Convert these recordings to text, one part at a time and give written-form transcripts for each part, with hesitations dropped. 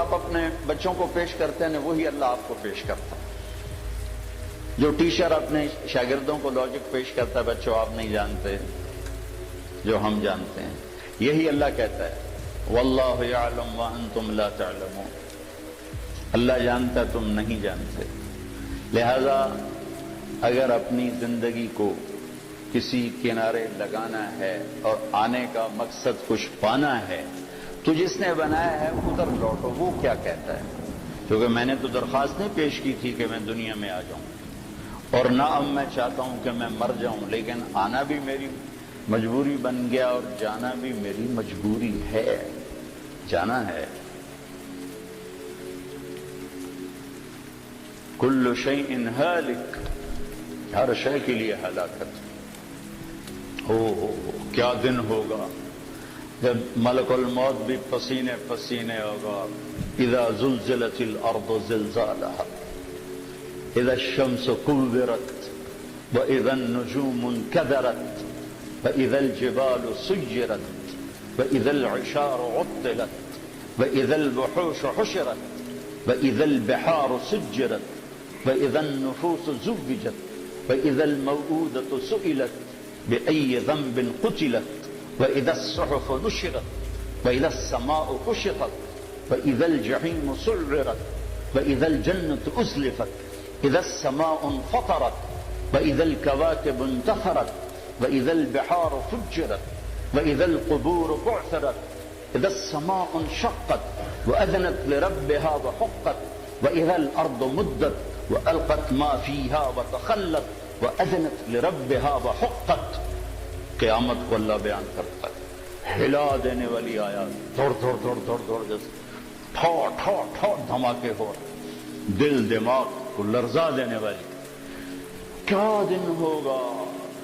آپ اپنے بچوں کو پیش کرتے ہیں وہی اللہ آپ کو پیش کرتا ہے. جو ٹیچر اپنے شاگردوں کو لاجک پیش کرتا ہے بچوں آپ نہیں جانتے جو ہم جانتے ہیں, یہی اللہ کہتا ہے واللہ یعلم وانتم لا تعلمون. اللہ جانتا تم نہیں جانتے. لہذا اگر اپنی زندگی کو کسی کنارے لگانا ہے اور آنے کا مقصد کچھ پانا ہے تو جس نے بنایا ہے ادھر لوٹو. وہ کیا کہتا ہے؟ کیونکہ میں نے تو درخواست نہیں پیش کی تھی کہ میں دنیا میں آ جاؤں, اور نہ اب میں چاہتا ہوں کہ میں مر جاؤں, لیکن آنا بھی میری مجبوری بن گیا اور جانا بھی میری مجبوری ہے. جانا ہے. کل شیء ہالک, ہر شے کے لیے ہلاکت. ہو کیا دن ہوگا جب ملک الموت بھی پسینے پسینے ہوگا. اذا زلزلت الارض زلزالها اذا الشمس كورت واذا النجوم انكدرت واذا الجبال سيرت واذا العشار عطلت واذا الوحوش حشرت واذا البحار سجرت واذا النفوس زوجت واذا الموءودة سئلت بأي ذنب قتلت واذا الصحف نشرت واذا السماء كشطت واذا الجحيم سعرت واذا الجنة أزلفت اذا السماء انفطرت واذا الكواكب انتثرت واذا البحار فجرت واذا القبور بعثرت اذا السماء انشقت واذنت لربها وحقت واذا الارض مدت والقت ما فيها وتخلت واذنت لربها وحقت. قیامت کو اللہ بیان کرتا ہے, ہلا دینے والی آیات, دوڑ دوڑ دوڑ دوڑ دوڑ جیسے ٹھو ٹھو ٹھو دھماکے ہو رہے, دل دماغ کو لرزا دینے والی. کیا دن ہوگا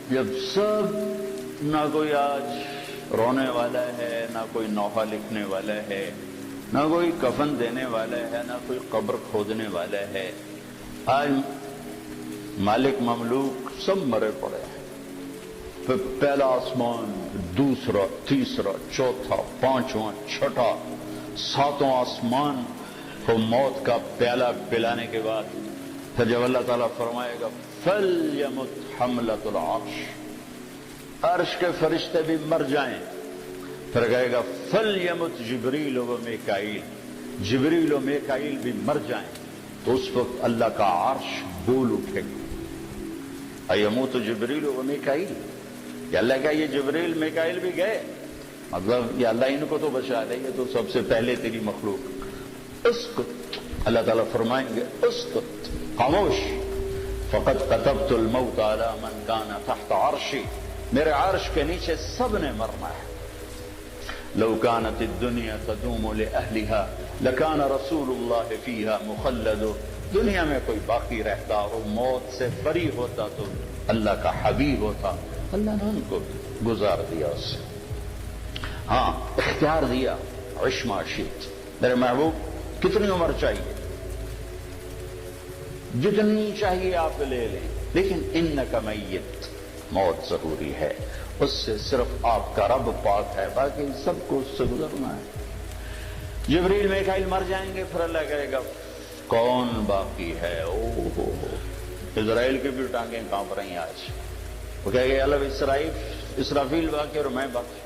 جب سب, نہ کوئی آج رونے والا ہے, نہ کوئی نوحہ لکھنے والا ہے, نہ کوئی کفن دینے والا ہے, نہ کوئی قبر کھودنے والا ہے. آج مالک مملوک سب مرے پڑے ہیں. پھر پہلا آسمان, دوسرا, تیسرا, چوتھا, پانچواں, چھٹا, ساتواں آسمان کو موت کا پیالہ پلانے کے بعد پھر جب اللہ تعالیٰ فرمائے گا فَلْيَمُتْ حَمْلَةُ الْعَرْشِ, عرش کے فرشتے بھی مر جائیں. پھر کہے گا فَلْيَمُتْ جبریل و میکائیل, جبریل و میکائیل بھی مر جائیں. تو اس وقت اللہ کا عرش بول اٹھے گا. ایموت جبریل و میکائیل, یا اللہ کا یہ جبریل میکائیل بھی گئے, مطلب یہ اللہ ان کو تو بچا لے, یہ تو سب سے پہلے تیری مخلوق. اسکت, اللہ تعالیٰ فرمائیں گے اسکت, خاموش. فقد كتبت الموت على من كان تحت عرشی, میرے عرش کے نیچے سب نے مرنا ہے. لو كانت الدنيا تدوم لأهلها لكان رسول الله فيها مخلد. دنیا میں کوئی باقی رہتا اور موت سے فری ہوتا تو اللہ کا حبیب ہوتا. اللہ نے ان کو گزار دیا اس سے. ہاں اختیار دیا, عش ما شئت. میرے محبوب کتنی عمر چاہیے, جتنی چاہیے آپ لے لیں, لیکن انک میت, موت ضروری ہے. اس سے صرف آپ کا رب پاک ہے, باقی سب کو اس سے گزرنا ہے. جبریل میکائیل مر جائیں گے, پھر اللہ کہے گا کون باقی ہے. او ہو اسرائیل کی بھی ٹانگیں کانپ رہی ہیں آج. وہ کہے گے اللہ اسرافیل باقی اور میں باقی.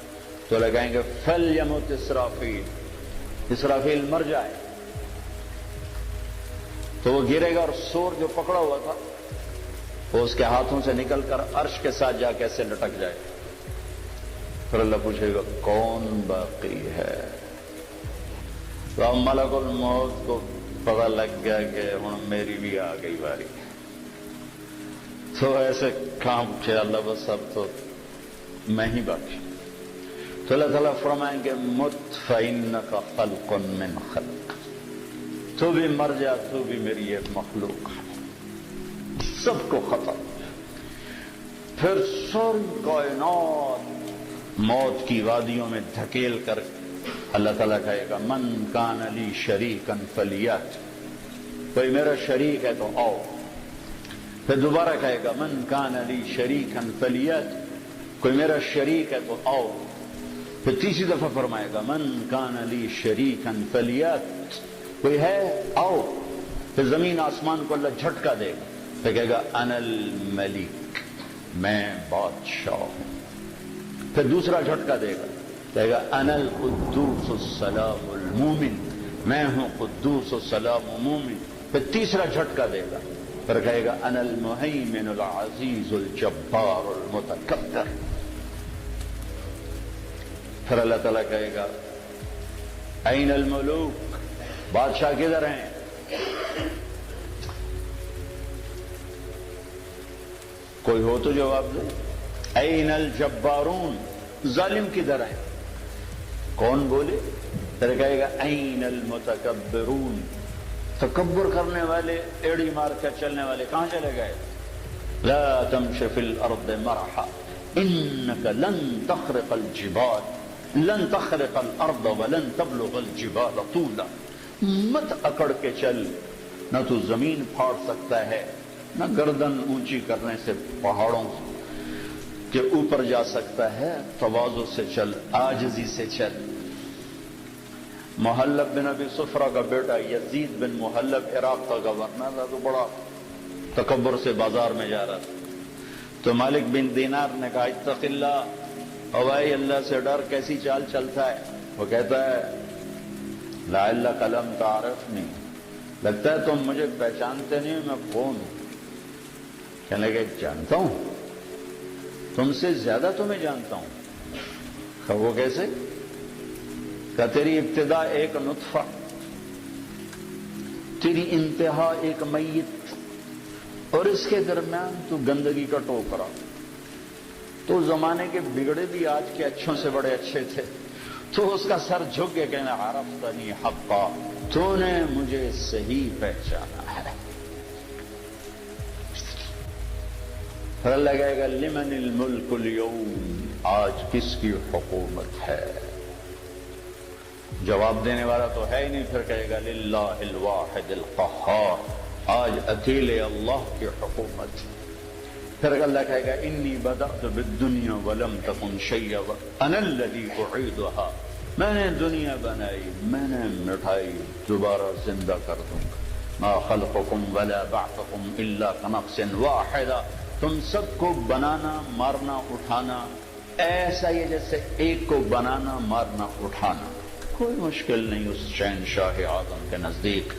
تو اللہ کہیں گے فَلْيَمُتْ اسرافیل, اسرافیل مر جائے. تو وہ گرے گا اور سور جو پکڑا ہوا تھا وہ اس کے ہاتھوں سے نکل کر عرش کے ساتھ جا کیسے لٹک جائے. پھر اللہ پوچھے گا کون باقی ہے. تو ملک الموت کو پتہ لگ گیا کہ ہوں میری بھی آ گئی باری. تو ایسے کام اٹھے اللہ بس اب تو میں ہی باقی. تو اللہ تعالیٰ فرمائیں گے مت فإنک خلق من خلق, تو بھی مر جا, تو بھی میری ایک مخلوق ہے. سب کو ختم. پھر ساری کائنات موت کی وادیوں میں دھکیل کر اللہ تعالیٰ کہے گا من کان لی شریکا فلیات, کوئی میرا شریک ہے تو آؤ. پھر دوبارہ کہے گا من کان لی شریکا فلیات, کوئی میرا شریک ہے تو آؤ. پھر تیسری دفعہ فرمائے گا من کان لی شریکا فلیات, کوئی ہے آؤ. پھر زمین آسمان کو اللہ جھٹکا دے گا، تو کہے گا انا الملک، میں بادشاہ ہوں. پھر دوسرا جھٹکا دے گا، کہے گا انا القدوس السلام المومن، میں ہوں قدوس السلام مومن. پھر تیسرا جھٹکا دے گا، پھر کہے گا انا المہیمن العزیز الجبار المتکبر. پھر اللہ تعالیٰ کہے گا این الملوک، بادشاہ کدھر ہیں؟ کوئی ہو تو جواب دے. این الجبارون، ظالم کدھر ہیں؟ کون بولے؟ پھر کہے گا این المتکبرون، تکبر کرنے والے، ایڑی مار کر چلنے والے کہاں چلے گئے؟ لا تمش فی الارض مرحا انک لن تخرق الجبال، لن تخرق الارض ولن تبلغ الجبال طولا. مت اکڑ کے چل، نہ تو زمین پھاڑ سکتا ہے، نہ گردن اونچی کرنے سے پہاڑوں کے اوپر جا سکتا ہے. تواضع سے چل، عاجزی سے چل. محلب بن ابی صفرہ کا بیٹا یزید بن محلب عراق کا گورنر تھا، تو بڑا تکبر سے بازار میں جا رہا تھا. تو مالک بن دینار نے کہا اتق اللہ، اوائے اللہ سے ڈر، کیسی چال چلتا ہے؟ وہ کہتا ہے لعل قلم تعرفنی، لگتا ہے تم مجھے پہچانتے نہیں، میں کون ہوں؟ کہنے لگے جانتا ہوں، تم سے زیادہ تمہیں جانتا ہوں. وہ کیسے؟ کہ تیری ابتدا ایک نطفہ، تیری انتہا ایک میت، اور اس کے درمیان تو گندگی کا ٹوکرا. تو زمانے کے بگڑے بھی آج کے اچھوں سے بڑے اچھے تھے. تو اس کا سر جھک کے کہنا عرفتنی حقا، تو نے مجھے صحیح پہچانا ہے. پھر اللہ کہے گا لمن الملک اليوم، آج کس کی حکومت ہے؟ جواب دینے والا تو ہے ہی نہیں. پھر کہے گا للہ الواحد القہار، آج اکیلے اللہ کی حکومت. پھر اللہ کہے گا انی بدأت بالدنیا ولم تکن شیئا انا الذی اعیدھا، میں نے دنیا بنائی، میں نے مٹھائی، دوبارہ زندہ کر دوں گا. ما خلقکم ولا بعثکم الا کنفس واحدہ، تم سب کو بنانا، مارنا، اٹھانا ایسا ہی جیسے ایک کو بنانا، مارنا، اٹھانا. کوئی مشکل نہیں اس شہنشاہ اعظم کے نزدیک.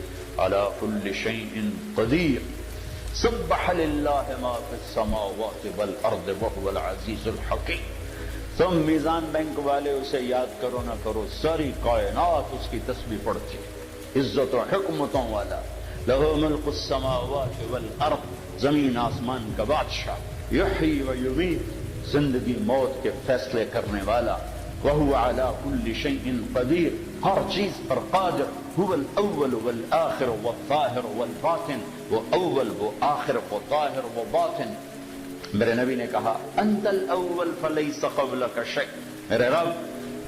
علی کل شیء قدیر، سبح للہ ما فی السماوات والارض وهو العزیز الحکیم. تم میزان بینک والے اسے یاد کرو نہ کرو، ساری کائنات اس کی تسبیح پڑھتی، عزت و حکمتوں والا. لہ ملک السماوات والارض، زمین آسمان کا بادشاہ. یحیی و یمیت، زندگی موت کے فیصلے کرنے والا. وهو على كل شيء قدیر، ہر چیز پر قادر. هو الاول والآخر والظاہر والباطن، وہ اول، وہ آخر، وہ ظاہر، وہ باطن. میرے نبی نے کہا انت الاول فلیس قبلک شیء، میرے رب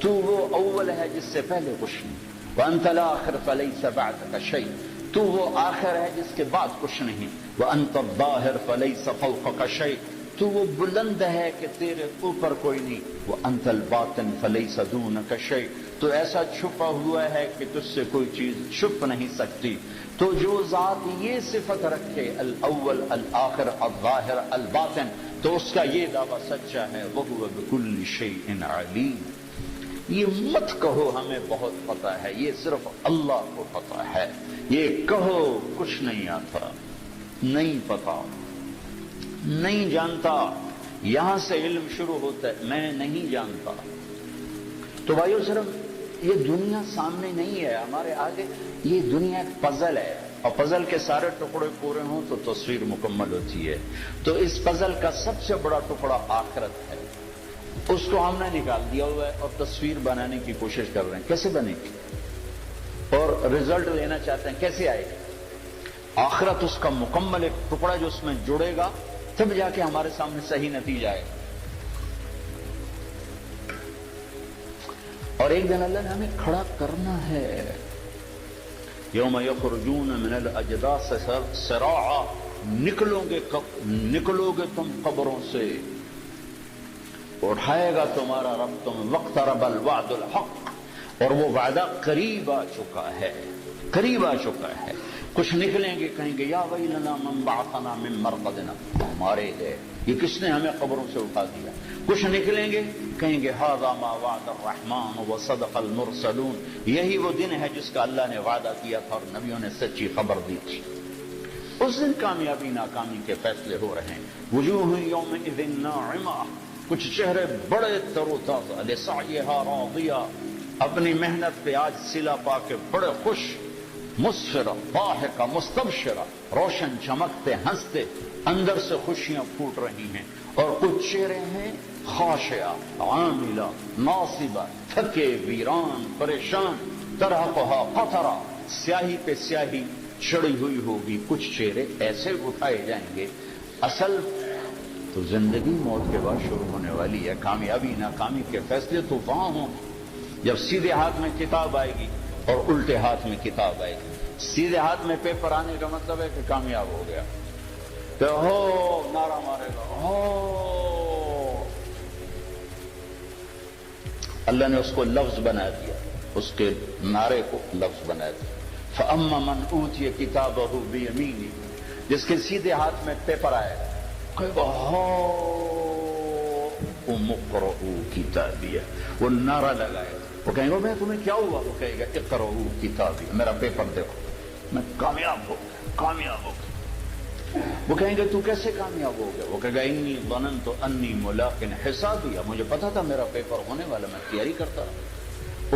تو وہ اول ہے جس سے پہلے کچھ نہیں. وانت الاخر فلیس بعدک شیء، تو وہ آخر ہے جس کے بعد کچھ نہیں. وانت الظاہر فلیس فوقک شیء، تو وہ بلند ہے کہ تیرے اوپر کوئی نہیں. وانت الباطن فلیس دونک شیء، تو ایسا چھپا ہوا ہے کہ تجھ سے کوئی چیز چھپ نہیں سکتی. تو جو ذات یہ صفت رکھے الاول الآخر الظاہر الباطن، تو اس کا یہ دعویٰ سچا ہے. وہو بکل شیء علیم. یہ مت کہو ہمیں بہت پتہ ہے، یہ صرف اللہ کو پتہ ہے. یہ کہو کچھ نہیں آتا، نہیں پتا، نہیں جانتا. یہاں سے علم شروع ہوتا ہے، میں نہیں جانتا. تو بھائیو صرف یہ دنیا سامنے نہیں ہے ہمارے آگے، یہ دنیا ایک پزل ہے، اور پزل کے سارے ٹکڑے پورے ہوں تو تصویر مکمل ہوتی ہے. تو اس پزل کا سب سے بڑا ٹکڑا آخرت ہے، اس کو ہم نے نکال دیا ہوا ہے اور تصویر بنانے کی کوشش کر رہے ہیں. کیسے بنے گی؟ اور رزلٹ لینا چاہتے ہیں، کیسے آئے گا؟ آخرت اس کا مکمل ایک ٹکڑا جو اس میں جڑے گا، تب جا کے ہمارے سامنے صحیح نتیجہ آئے گا. اور ایک دن اللہ نے ہمیں کھڑا کرنا ہے. یوم یخرجون من الاجداث سراعا، نکلو گے تم قبروں سے، اٹھائے گا تمہارا رب تم. واقترب الوعد الحق، اور وہ وعدہ قریب آ چکا ہے. قریب آ چکا ہے. کچھ نکلیں گے کہیں گے یا ویلنا من بعثنا من مرقدنا، ہمارے ہے یہ کس نے ہمیں قبروں سے اٹھا دیا. کچھ نکلیں گے کہیں گے ھذا ما وعد الرحمن وصدق المرسلون، یہی وہ دن ہے جس کا اللہ نے وعدہ کیا تھا اور نبیوں نے سچی خبر دی تھی. اس دن کامیابی ناکامی کے فیصلے ہو رہے ہیں. وجوہ یومئذ ناعمہ، کچھ چہرے بڑے تر و تازہ، لسعیھا راضیہ، اپنی محنت پہ آج صلہ پا کے بڑے خوش، مسفرہ ضاحکہ مستبشرہ، روشن چمکتے ہنستے، اندر سے خوشیاں پھوٹ رہی ہیں. اور کچھ چہرے ہیں خاشعہ عاملہ ناصبہ، تھکے ویران پریشان، ترہقھا قطرہ، سیاہی پہ سیاہی چڑھی ہوئی ہوگی. کچھ چہرے ایسے اٹھائے جائیں گے. اصل تو زندگی موت کے بعد شروع ہونے والی ہے. کامیابی ناکامی کے فیصلے تو وہاں ہوں جب سیدھے ہاتھ میں کتاب آئے گی اور الٹے ہاتھ میں کتاب آئے گی. سیدھے ہاتھ میں پیپر آنے کا مطلب ہے کہ کامیاب ہو گیا، کہ ہو نعرہ مارے گا ہو. اللہ نے اس کو لفظ بنا دیا، اس کے نعرے کو لفظ بنا دیا. فَأَمَّا مَنْ أُوتِيَ كِتَابَهُ بِيَمِينِهِ، جس کے سیدھے ہاتھ میں پیپر آئے کہے ہو اقرؤوا کتابیہ، وہ نعرہ لگائے. وہ کہیں گے میں تمہیں کیا ہوا؟ وہ کہے گا اقرؤوا کتابیہ، میرا پیپر دیکھو، میں کامیاب ہو گیا کامیاب ہو گیا. وہ کہیں گے تو کیسے کامیاب ہو گیا؟ وہ کہے گا انی ظننت انی ملاق حسابیہ، مجھے پتا تھا میرا پیپر ہونے والا، میں تیاری کرتا رہا.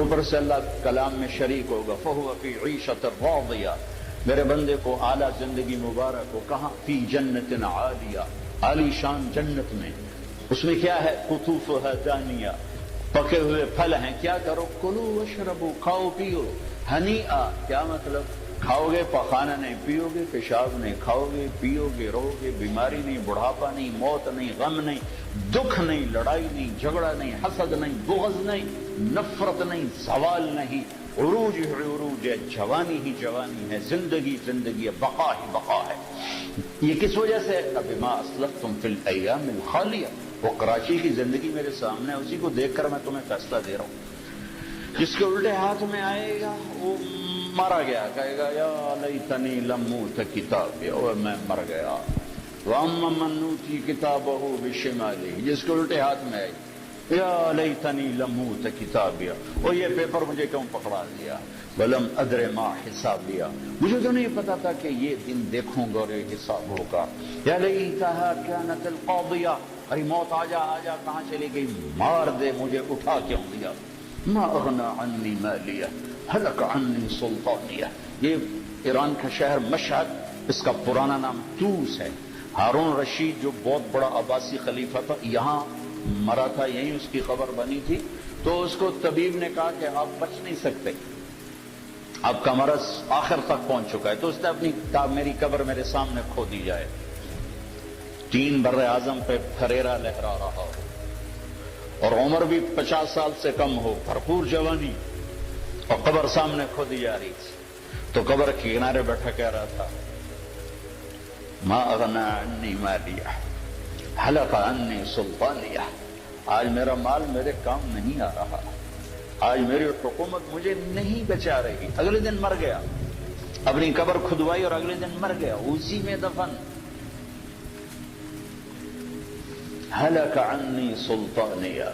اوپر سے اللہ کلام میں شریک ہوگا. فَهُوَ فِي عِيشَةٍ رَاضِيَةٍ، میرے بندے کو اعلیٰ زندگی مبارک ہو. کہاں؟ فی جنت عالیہ، عالی شان جنت میں. اس میں کیا ہے؟ قطوفها دانیہ، پکے ہوئے پھل ہیں. کیا کرو؟ کلو واشربو، کھاؤ پیو. ہنیئا، کیا مطلب؟ کھاؤ گے پخانہ نہیں، پیو گے پیشاب نہیں. کھاؤ گے پیو گے رہو گے، بیماری نہیں، بڑھاپا نہیں، موت نہیں، غم نہیں، دکھ نہیں، لڑائی نہیں، جھگڑا نہیں، حسد نہیں، بغض نہیں، نفرت نہیں، زوال نہیں. عروج ہی عروج ہے، جوانی ہی جوانی ہے، زندگی زندگی ہے، بقا ہی بقا ہے. یہ کس وجہ سے؟ بما اسلفتم فی الایام الخالیہ. وہ کراچی کی زندگی میرے سامنے ہے، اسی کو دیکھ کر میں تمہیں فیصلہ دے رہا ہوں. جس کے الٹے ہاتھ میں آئے گا وہ مارا گیا، کہے گا یا لیتنی لم اوت کتابی، اور میں مر گیا. واما من اوتی کتابہ بشمالہ، جس کے الٹے ہاتھ میں آئے یا لیتنی لم اوت کتابی، اور یہ پیپر مجھے کیوں پکڑا دیا. ولم ادر ما حسابیہ، مجھے تو نہیں پتا تھا کہ یہ دن دیکھوں گا اور یہ حساب ہوگا. یا لیتہا کانت القاضیہ، ارے موت آ جا کہاں چلی گئی، مار دے مجھے، اٹھا کیوں دیا. ما اغنى عني مالية هلك عني سلطانية. یہ ایران کا شہر مشہد، اس کا پرانا نام توس ہے. ہارون رشید جو بہت بڑا عباسی خلیفہ تھا، یہاں مرا تھا، یہیں اس کی قبر بنی تھی. تو اس کو طبیب نے کہا کہ آپ بچ نہیں سکتے، آپ کا مرض آخر تک پہنچ چکا ہے. تو اس نے اپنی میری قبر میرے سامنے کھو دی جائے. 3 بر اعظم پہ پھریرا لہرا رہا ہو اور عمر بھی 50 سال سے کم ہو، بھرپور جوانی، اور قبر سامنے کھو دی جا رہی تھی. تو قبر کے کنارے بیٹھا کہہ رہا تھا ما اغنى عني مالية هلك عني سلطانية، آج میرا مال میرے کام نہیں آ رہا، آج میری حکومت مجھے نہیں بچا رہی. اگلے دن مر گیا، اپنی قبر کھدوائی اور اگلے دن مر گیا، اسی میں دفن. ہلک عنی سلطانیہ،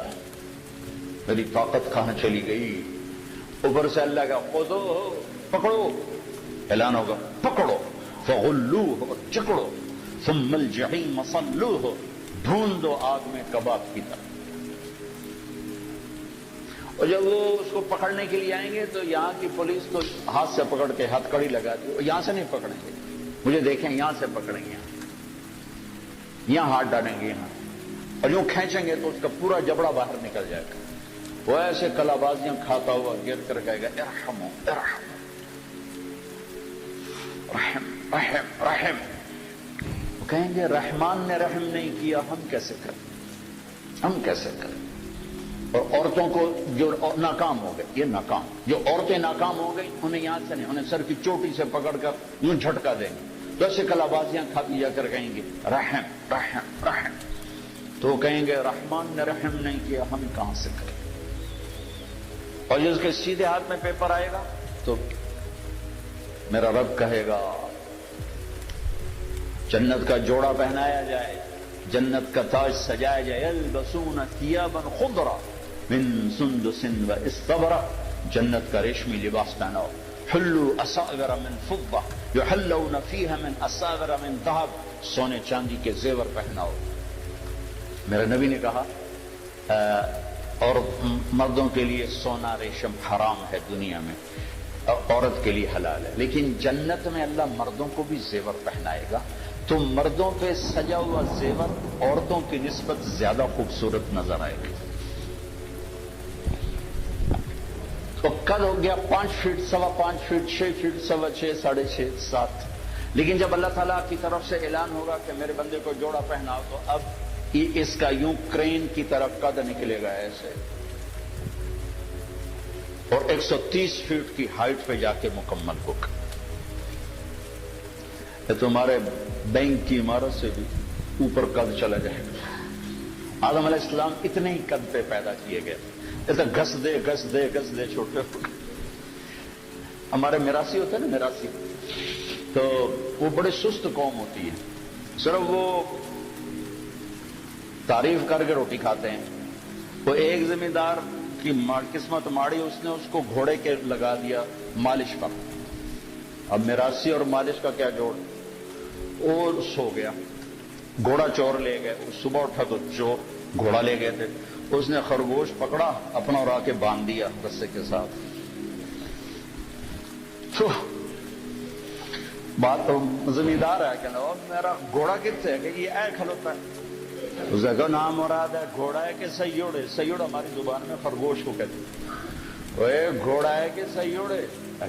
میری طاقت کہاں چلی گئی. اوپر سے اللہ کا خودو، پکڑو، اعلان ہوگا پکڑو. فغلوہ، چکڑو. ثم الجحیم صلوہ، ڈھونڈ دو آگ میں کباب کی طرح. اور جب وہ اس کو پکڑنے کے لیے آئیں گے تو یہاں کی پولیس تو ہاتھ سے پکڑ کے ہتھ کڑی لگا دی. یہاں سے نہیں پکڑیں گے، مجھے دیکھیں، یہاں سے پکڑیں گے، یہاں ہاتھ ڈالیں گے، یہاں، اور یوں کھینچیں گے تو اس کا پورا جبڑا باہر نکل جائے گا. وہ ایسے کلابازیاں کھاتا ہوا گر کر کہے گا ارحمو ارحمو، رحم رحم رحم. وہ کہیں گے رحمان نے رحم نہیں کیا، ہم کیسے کریں، ہم کیسے کریں. اور عورتوں کو جو ناکام ہو گئے، یہ ناکام، جو عورتیں ناکام ہو گئی انہیں یہاں سے نہیں، انہیں سر کی چوٹی سے پکڑ کر یوں جھٹکا دیں گے. تو ایسے کلابازیاں کھاتی جا کر کہیں گے رحم رحم رحم. تو کہیں گے رحمان نے رحم نہیں کیا، ہم کہاں سے کریں. اور جس کے سیدھے ہاتھ میں پیپر آئے گا تو میرا رب کہے گا جنت کا جوڑا پہنایا جائے، جنت کا تاج سجایا جائے، یلبسون ثیابا خضرا من سندس و استبرق، جنت کا ریشمی لباس پہناؤ، حلوا اساور من فضہ یحلون فیہا من اساور من ذہب، سونے چاندی کے زیور پہناؤ۔ میرے نبی نے کہا اور مردوں کے لیے سونا ریشم حرام ہے دنیا میں، عورت کے لیے حلال ہے، لیکن جنت میں اللہ مردوں کو بھی زیور پہنائے گا، تو مردوں پہ سجا ہوا زیور عورتوں کی نسبت زیادہ خوبصورت نظر آئے گا۔ تو قد ہو گیا 5 فٹ، 5.25 فٹ، 6 فٹ، 6.25، 6.5، 7، لیکن جب اللہ تعالیٰ کی طرف سے اعلان ہوگا کہ میرے بندے کو جوڑا پہناؤ، تو اب اس کا یوں کرین کی طرف قد نکلے گا ایسے، اور 130 فٹ کی ہائٹ پہ جا کے مکمل ہوگا۔ یہ تمہارے بینک کی عمارت سے بھی اوپر قد چلا جائے گا۔ آدم علیہ السلام اتنے ہی قد پہ پیدا کیے گئے، ایسا گھس دے چھوٹے ہو گئے۔ ہمارے میراثی ہوتے ہیں نا، میراثی، تو وہ بڑے سست قوم ہوتی ہے، صرف وہ تعریف کر کے روٹی کھاتے ہیں۔ وہ ایک زمیندار کی قسمت ماڑی، اس نے اس کو گھوڑے کے لگا دیا مالش پر۔ اب میراثی اور مالش کا کیا جوڑ، اور سو گیا، گھوڑا چور لے گئے، صبح اٹھا تو چور گھوڑا لے گئے تھے، اس نے خرگوش پکڑا اپنا اور آ کے باندھ دیا رسے کے ساتھ۔ تو بات تو زمیندار ہے کہ میرا گھوڑا کتنے ہے کہ یہ اے کھلوتا ہے، اس کا نام مراد ہے گھوڑا ہے کہ سیوڑے، سیوڑ ہماری زبان میں خرگوش کو کہتے ہیں، وہ گھوڑا ہے کہ سیوڑے،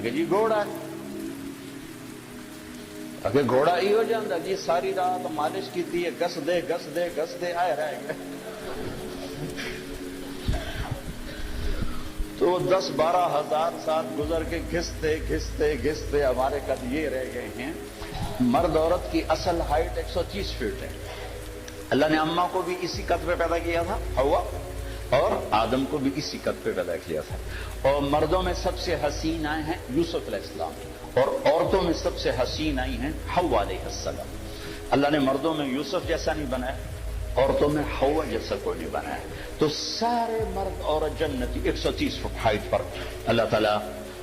کہ جی گھوڑا ہے، اگر گھوڑا ہی ہو جاتا جی ساری رات مالش کی تھی، گس دے آئے رہ گئے۔ تو 10-12 ہزار سال گزر کے گھستے ہمارے قد یہ رہ گئے ہیں۔ مرد عورت کی اصل ہائٹ 130 فٹ ہے۔ اللہ نے اماں کو بھی اسی قد پہ پیدا کیا تھا، حوا، اور آدم کو بھی اسی قد پہ پیدا کیا تھا۔ اور مردوں میں سب سے حسین آئے ہیں یوسف علیہ السلام، اور عورتوں میں سب سے حسین آئی ہیں حوا علیہ السلام۔ اللہ نے مردوں میں یوسف جیسا نہیں بنایا، عورتوں میں حوا جیسا کوئی نہیں بنایا، تو سارے مرد عورت جنتی 130 فٹ ہائٹ پر اللہ تعالیٰ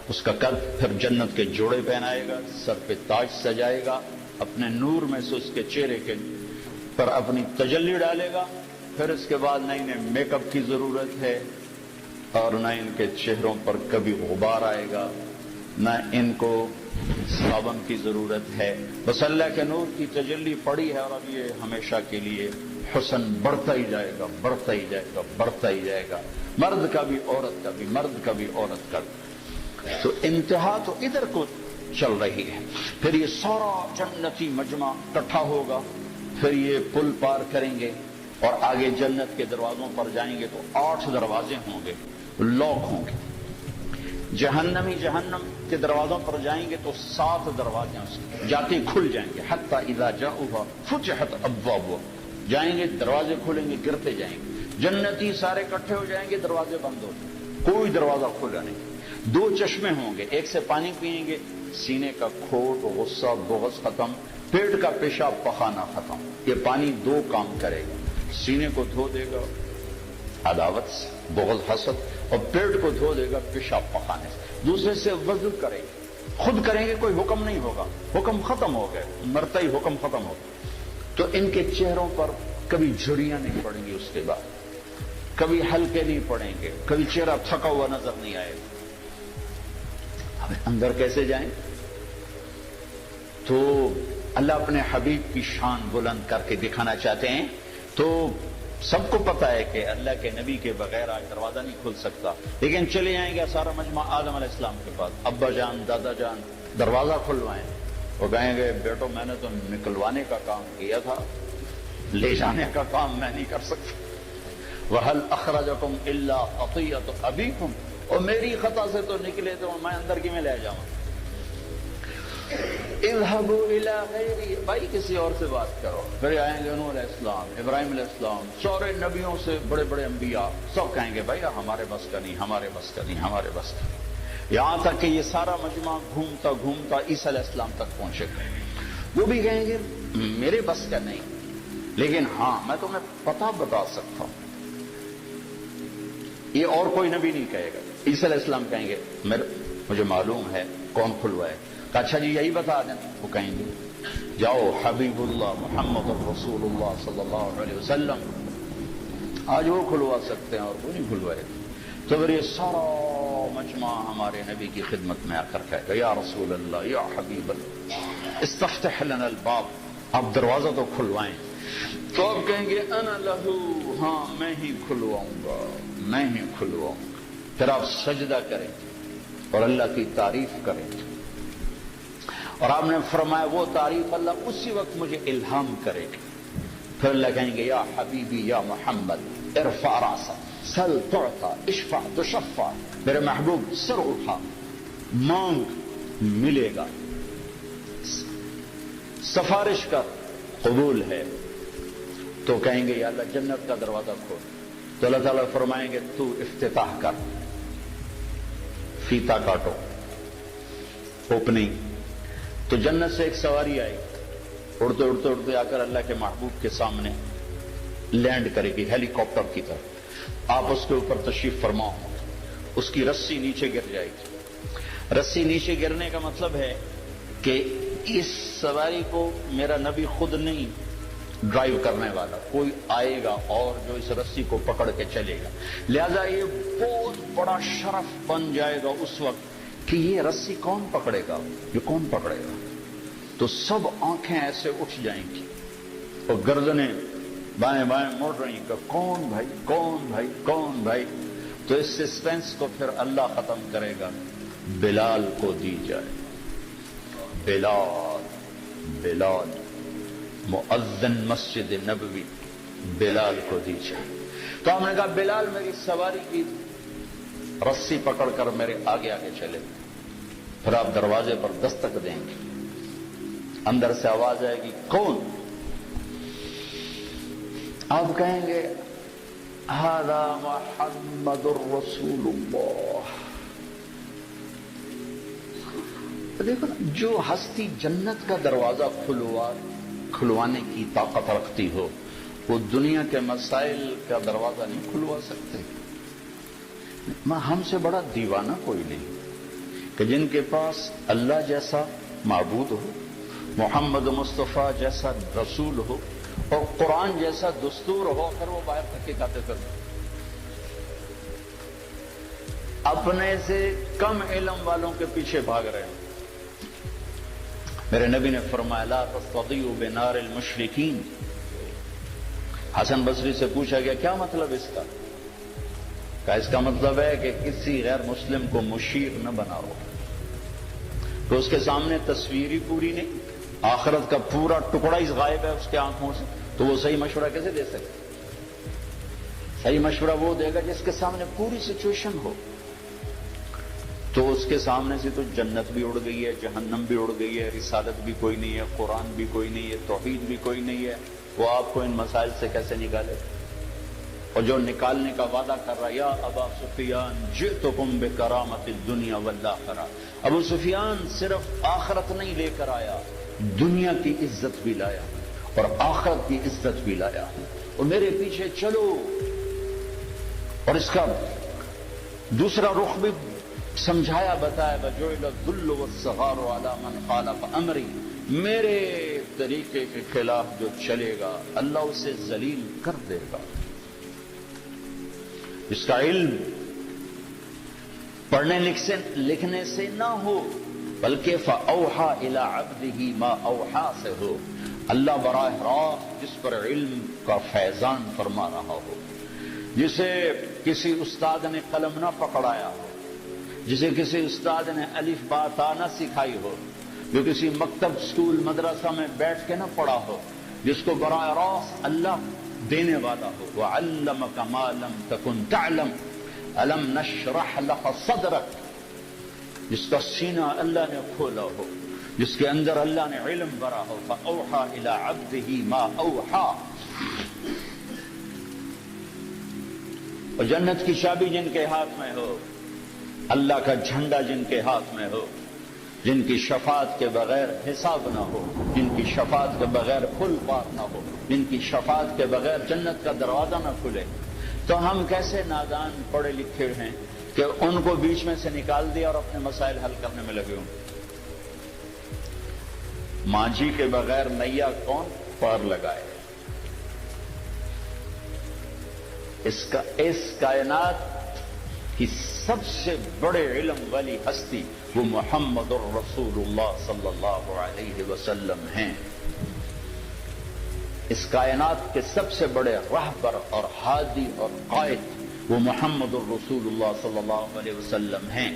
اس کا قد پھر جنت کے جوڑے پہنائے گا، سر پہ تاج سجائے گا، اپنے نور میں سے اس کے چہرے کے پر اپنی تجلی ڈالے گا۔ پھر اس کے بعد نہ انہیں میک اپ کی ضرورت ہے، اور نہ ان کے چہروں پر کبھی غبار آئے گا، نہ ان کو صابن کی ضرورت ہے، بس اللہ کے نور کی تجلی پڑی ہے، اور اب یہ ہمیشہ کے لیے حسن بڑھتا ہی جائے گا، بڑھتا ہی جائے گا، بڑھتا ہی جائے گا، مرد کا بھی عورت کا بھی، مرد کا بھی عورت کا بھی۔ تو انتہا تو ادھر کو چل رہی ہے۔ پھر یہ سارا جنتی مجمع اکٹھا ہوگا، پھر یہ پل پار کریں گے اور آگے جنت کے دروازوں پر جائیں گے تو 8 دروازے ہوں گے، لاک ہوں گے۔ جہنمی جہنم کے دروازوں پر جائیں گے تو 7 دروازے جاتے ہی کھل جائیں گے، حتی اذا جاؤہا فتحت ابوابہا، جائیں گے دروازے کھلیں گے، گرتے جائیں گے، جنتی سارے اکٹھے ہو جائیں گے، دروازے بند ہو جائیں گے، کوئی دروازہ کھلا نہیں۔ 2 چشمے ہوں گے، ایک سے پانی پیئیں گے، سینے کا کھوٹ، غصہ، بغض ختم، پیٹ کا پیشاب پخانا ختم۔ یہ پانی 2 کام کرے گا، سینے کو دھو دے گا عداوت سے، بغض، حسد، اور پیٹ کو دھو دے گا پیشاب پخانے سے۔ دوسرے سے وضو کریں گے، خود کریں گے، کوئی حکم نہیں ہوگا، حکم ختم ہو گئے، مرتا ہی حکم ختم ہو گیا۔ تو ان کے چہروں پر کبھی جھریاں نہیں پڑیں گی، اس کے بعد کبھی ہلکے نہیں پڑیں گے، کبھی چہرہ تھکا ہوا نظر نہیں آئے گا۔ اب اندر کیسے جائیں؟ تو اللہ اپنے حبیب کی شان بلند کر کے دکھانا چاہتے ہیں، تو سب کو پتا ہے کہ اللہ کے نبی کے بغیر آج دروازہ نہیں کھل سکتا، لیکن چلے جائیں گے سارا مجمع آدم علیہ السلام کے پاس، ابا جان، دادا جان دروازہ کھلوائیں، وہ کہیں گے بیٹو میں نے تو نکلوانے کا کام کیا تھا، لے جانے کا کام میں نہیں کر سکتا۔ وَهَلْ أَخْرَجَكُمْ إِلَّا خَطِيئَةُ أَبِيكُمْ، اور میری خطا سے تو نکلے تو میں اندر کی میں لے جاؤں۔ اذهبوا الى غیری، بھائی کسی اور سے بات کرو۔ پھر آئیں گے نوح علیہ السلام، ابراہیم علیہ السلام، سارے نبیوں سے بڑے بڑے انبیاء، سب کہیں گے بھائی ہمارے بس کا نہیں، ہمارے بس کا نہیں، ہمارے بس کا نہیں۔ یہاں تک کہ یہ سارا مجمع گھومتا گھومتا عیسیٰ علیہ السلام تک پہنچے گا. وہ بھی کہیں گے میرے بس کا نہیں، لیکن ہاں میں تمہیں پتہ بتا سکتا ہوں. یہ اور کوئی نبی نہیں کہے گا. عیسیٰ علیہ السلام کہیں گے مجھے معلوم ہے کون کھلوائے. اچھا جی یہی بتا دیں. وہ کہیں گے جاؤ حبیب اللہ محمد رسول اللہ صلی اللہ علیہ وسلم، آج وہ کھلوا سکتے ہیں اور وہ نہیں کھلوائے. تو پھر یہ سارا مجمع ہمارے نبی کی خدمت میں آ کر کہے گا یا رسول اللہ یا حبیب اللہ استفتح لنا الباب، آپ دروازہ تو کھلوائیں. تو آپ کہیں گے انا لہو، ہاں میں ہی کھلواؤں گا، میں ہی کھلواؤں گا. پھر آپ سجدہ کریں اور اللہ کی تعریف کریں. اور آپ نے فرمایا وہ تعریف اللہ اسی وقت مجھے الہام کرے گی. پھر اللہ کہیں گے یا حبیبی یا محمد ارفع راسک سل تعطا اشفع تشفع، میرے محبوب سر اٹھا مانگ ملے گا، سفارش کر قبول ہے. تو کہیں گے یا اللہ جنت کا دروازہ کھول. تو اللہ تعالیٰ فرمائیں گے تو افتتاح کر، فیتا کاٹو، اوپننگ. تو جنت سے ایک سواری آئی، اڑتے اڑتے اڑتے آ کر اللہ کے محبوب کے سامنے لینڈ کرے گی ہیلی کاپٹر کی طرح. آپ اس کے اوپر تشریف فرما، اس کی رسی نیچے گر جائے گی. رسی نیچے گرنے کا مطلب ہے کہ اس سواری کو میرا نبی خود نہیں ڈرائیو کرنے والا، کوئی آئے گا اور جو اس رسی کو پکڑ کے چلے گا. لہذا یہ بہت بڑا شرف بن جائے گا اس وقت کہ یہ رسی کون پکڑے گا، یہ کون پکڑے گا. تو سب آنکھیں ایسے اٹھ جائیں گی اور گردنیں بائیں بائیں مڑ رہی کہ کون بھائی کون بھائی کون بھائی. تو اس سسپینس کو پھر اللہ ختم کرے گا، بلال کو دی جائے. بلال بلال مؤذن مسجد نبوی، بلال کو دی جائے. تو ہم نے کہا بلال میری سواری کی رسی پکڑ کر میرے آگے آگے چلے. پھر آپ دروازے پر دستک دیں گے، اندر سے آواز آئے گی کون؟ آپ کہیں گے ھذا محمد الرسول اللہ. دیکھو نا، جو ہستی جنت کا دروازہ کھلوانے کی طاقت رکھتی ہو وہ دنیا کے مسائل کا دروازہ نہیں کھلوا سکتے. ہم سے بڑا دیوانہ کوئی نہیں کہ جن کے پاس اللہ جیسا معبود ہو، محمد مصطفیٰ جیسا رسول ہو اور قرآن جیسا دستور ہو، پھر وہ باہر تحقیقاتیں کرتے. اپنے سے کم علم والوں کے پیچھے بھاگ رہے ہیں. میرے نبی نے فرمایا لا تستضیئوا بنار المشرکین. حسن بصری سے پوچھا گیا کیا مطلب اس کا؟ کہا اس کا مطلب ہے کہ کسی غیر مسلم کو مشیر نہ بناؤ. تو اس کے سامنے تصویر ہی پوری نہیں، آخرت کا پورا ٹکڑا ہی غائب ہے اس کے آنکھوں سے. تو وہ صحیح مشورہ کیسے دے سکتے؟ صحیح مشورہ وہ دے گا جس کے سامنے پوری سچویشن ہو. تو اس کے سامنے سے تو جنت بھی اڑ گئی ہے، جہنم بھی اڑ گئی ہے، رسالت بھی کوئی نہیں ہے، قرآن بھی کوئی نہیں ہے، توحید بھی کوئی نہیں ہے. وہ آپ کو ان مسائل سے کیسے نکالے؟ اور جو نکالنے کا وعدہ کر رہا یا ابا سفیان جئتکم بکرامت الدنیا والآخرہ. ابو سفیان صرف آخرت نہیں لے کر آیا، دنیا کی عزت بھی لایا اور آخرت کی عزت بھی لایا. اور میرے پیچھے چلو. اور اس کا دوسرا رخ بھی سمجھایا بتایا بجعل الذل والصغار علی من خالف امری. میرے طریقے کے خلاف جو چلے گا اللہ اسے ذلیل کر دے گا. اس کا علم پڑھنے لکھنے سے نہ ہو بلکہ فاوحا الی عبدہ ما اوحا سے ہو. اللہ براہ راست جس پر علم کا فیضان فرما رہا ہو، جسے کسی استاد نے قلم نہ پکڑایا ہو، جسے کسی استاد نے الف با تا نہ سکھائی ہو، جو کسی مکتب اسکول مدرسہ میں بیٹھ کے نہ پڑھا ہو، جس کو براہ راست اللہ دینے والا ہو. وعلمک ما لم تکن تعلم الم نشرح لک صدرک. جس کا سینہ اللہ نے کھولا ہو، جس کے اندر اللہ نے علم بھرا ہو. فاوحا الی عبدہ ما اوحا. اور جنت کی چابی جن کے ہاتھ میں ہو اللہ کا جھنڈا جن کے ہاتھ میں ہو، جن کی شفاعت کے بغیر حساب نہ ہو، جن کی شفاعت کے بغیر پھول پار نہ ہو، جن کی شفاعت کے بغیر جنت کا دروازہ نہ کھلے، تو ہم کیسے نادان پڑھے لکھے ہیں کہ ان کو بیچ میں سے نکال دیا اور اپنے مسائل حل کرنے میں لگے ہوں۔ مانجھی کے بغیر نیا کون پار لگائے؟ اس کائنات کی سب سے بڑے علم والی ہستی وہ محمد الرسول اللہ صلی اللہ علیہ وسلم ہیں۔ اس کائنات کے سب سے بڑے رہبر اور ہادی اور قائد وہ محمد الرسول اللہ صلی اللہ علیہ وسلم ہیں۔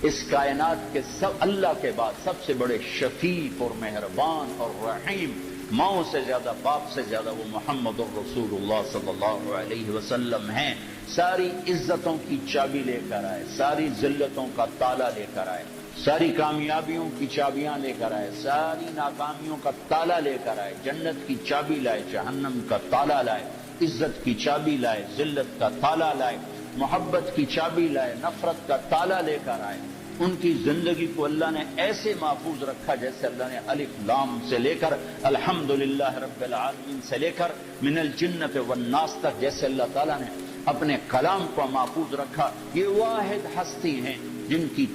اس کائنات کے اللہ کے بعد سب سے بڑے شفیق اور مہربان اور رحیم، ماؤں سے زیادہ باپ سے زیادہ وہ محمد الرسول اللہ صلی اللہ علیہ وسلم ہیں۔ ساری عزتوں کی چابی لے کر آئے، ساری ذلتوں کا تالا لے کر آئے، ساری کامیابیوں کی چابیاں لے کر آئے، ساری ناکامیوں کا تالا لے کر آئے، جنت کی چابی لائے، جہنم کا تالا لائے، عزت کی چابی لائے، ذلت کا تالا لائے، محبت کی چابی لائے، نفرت کا تالا لے کر آئے۔ ان کی زندگی کو اللہ نے ایسے محفوظ رکھا جیسے اللہ نے الف لام سے لے کر الحمدللہ رب العالمین سے لے کر من الجنت والناس تک جیسے اللہ تعالیٰ نے اپنے کلام کو محفوظ رکھا۔ یہ واحد ہستی ہیں جن کی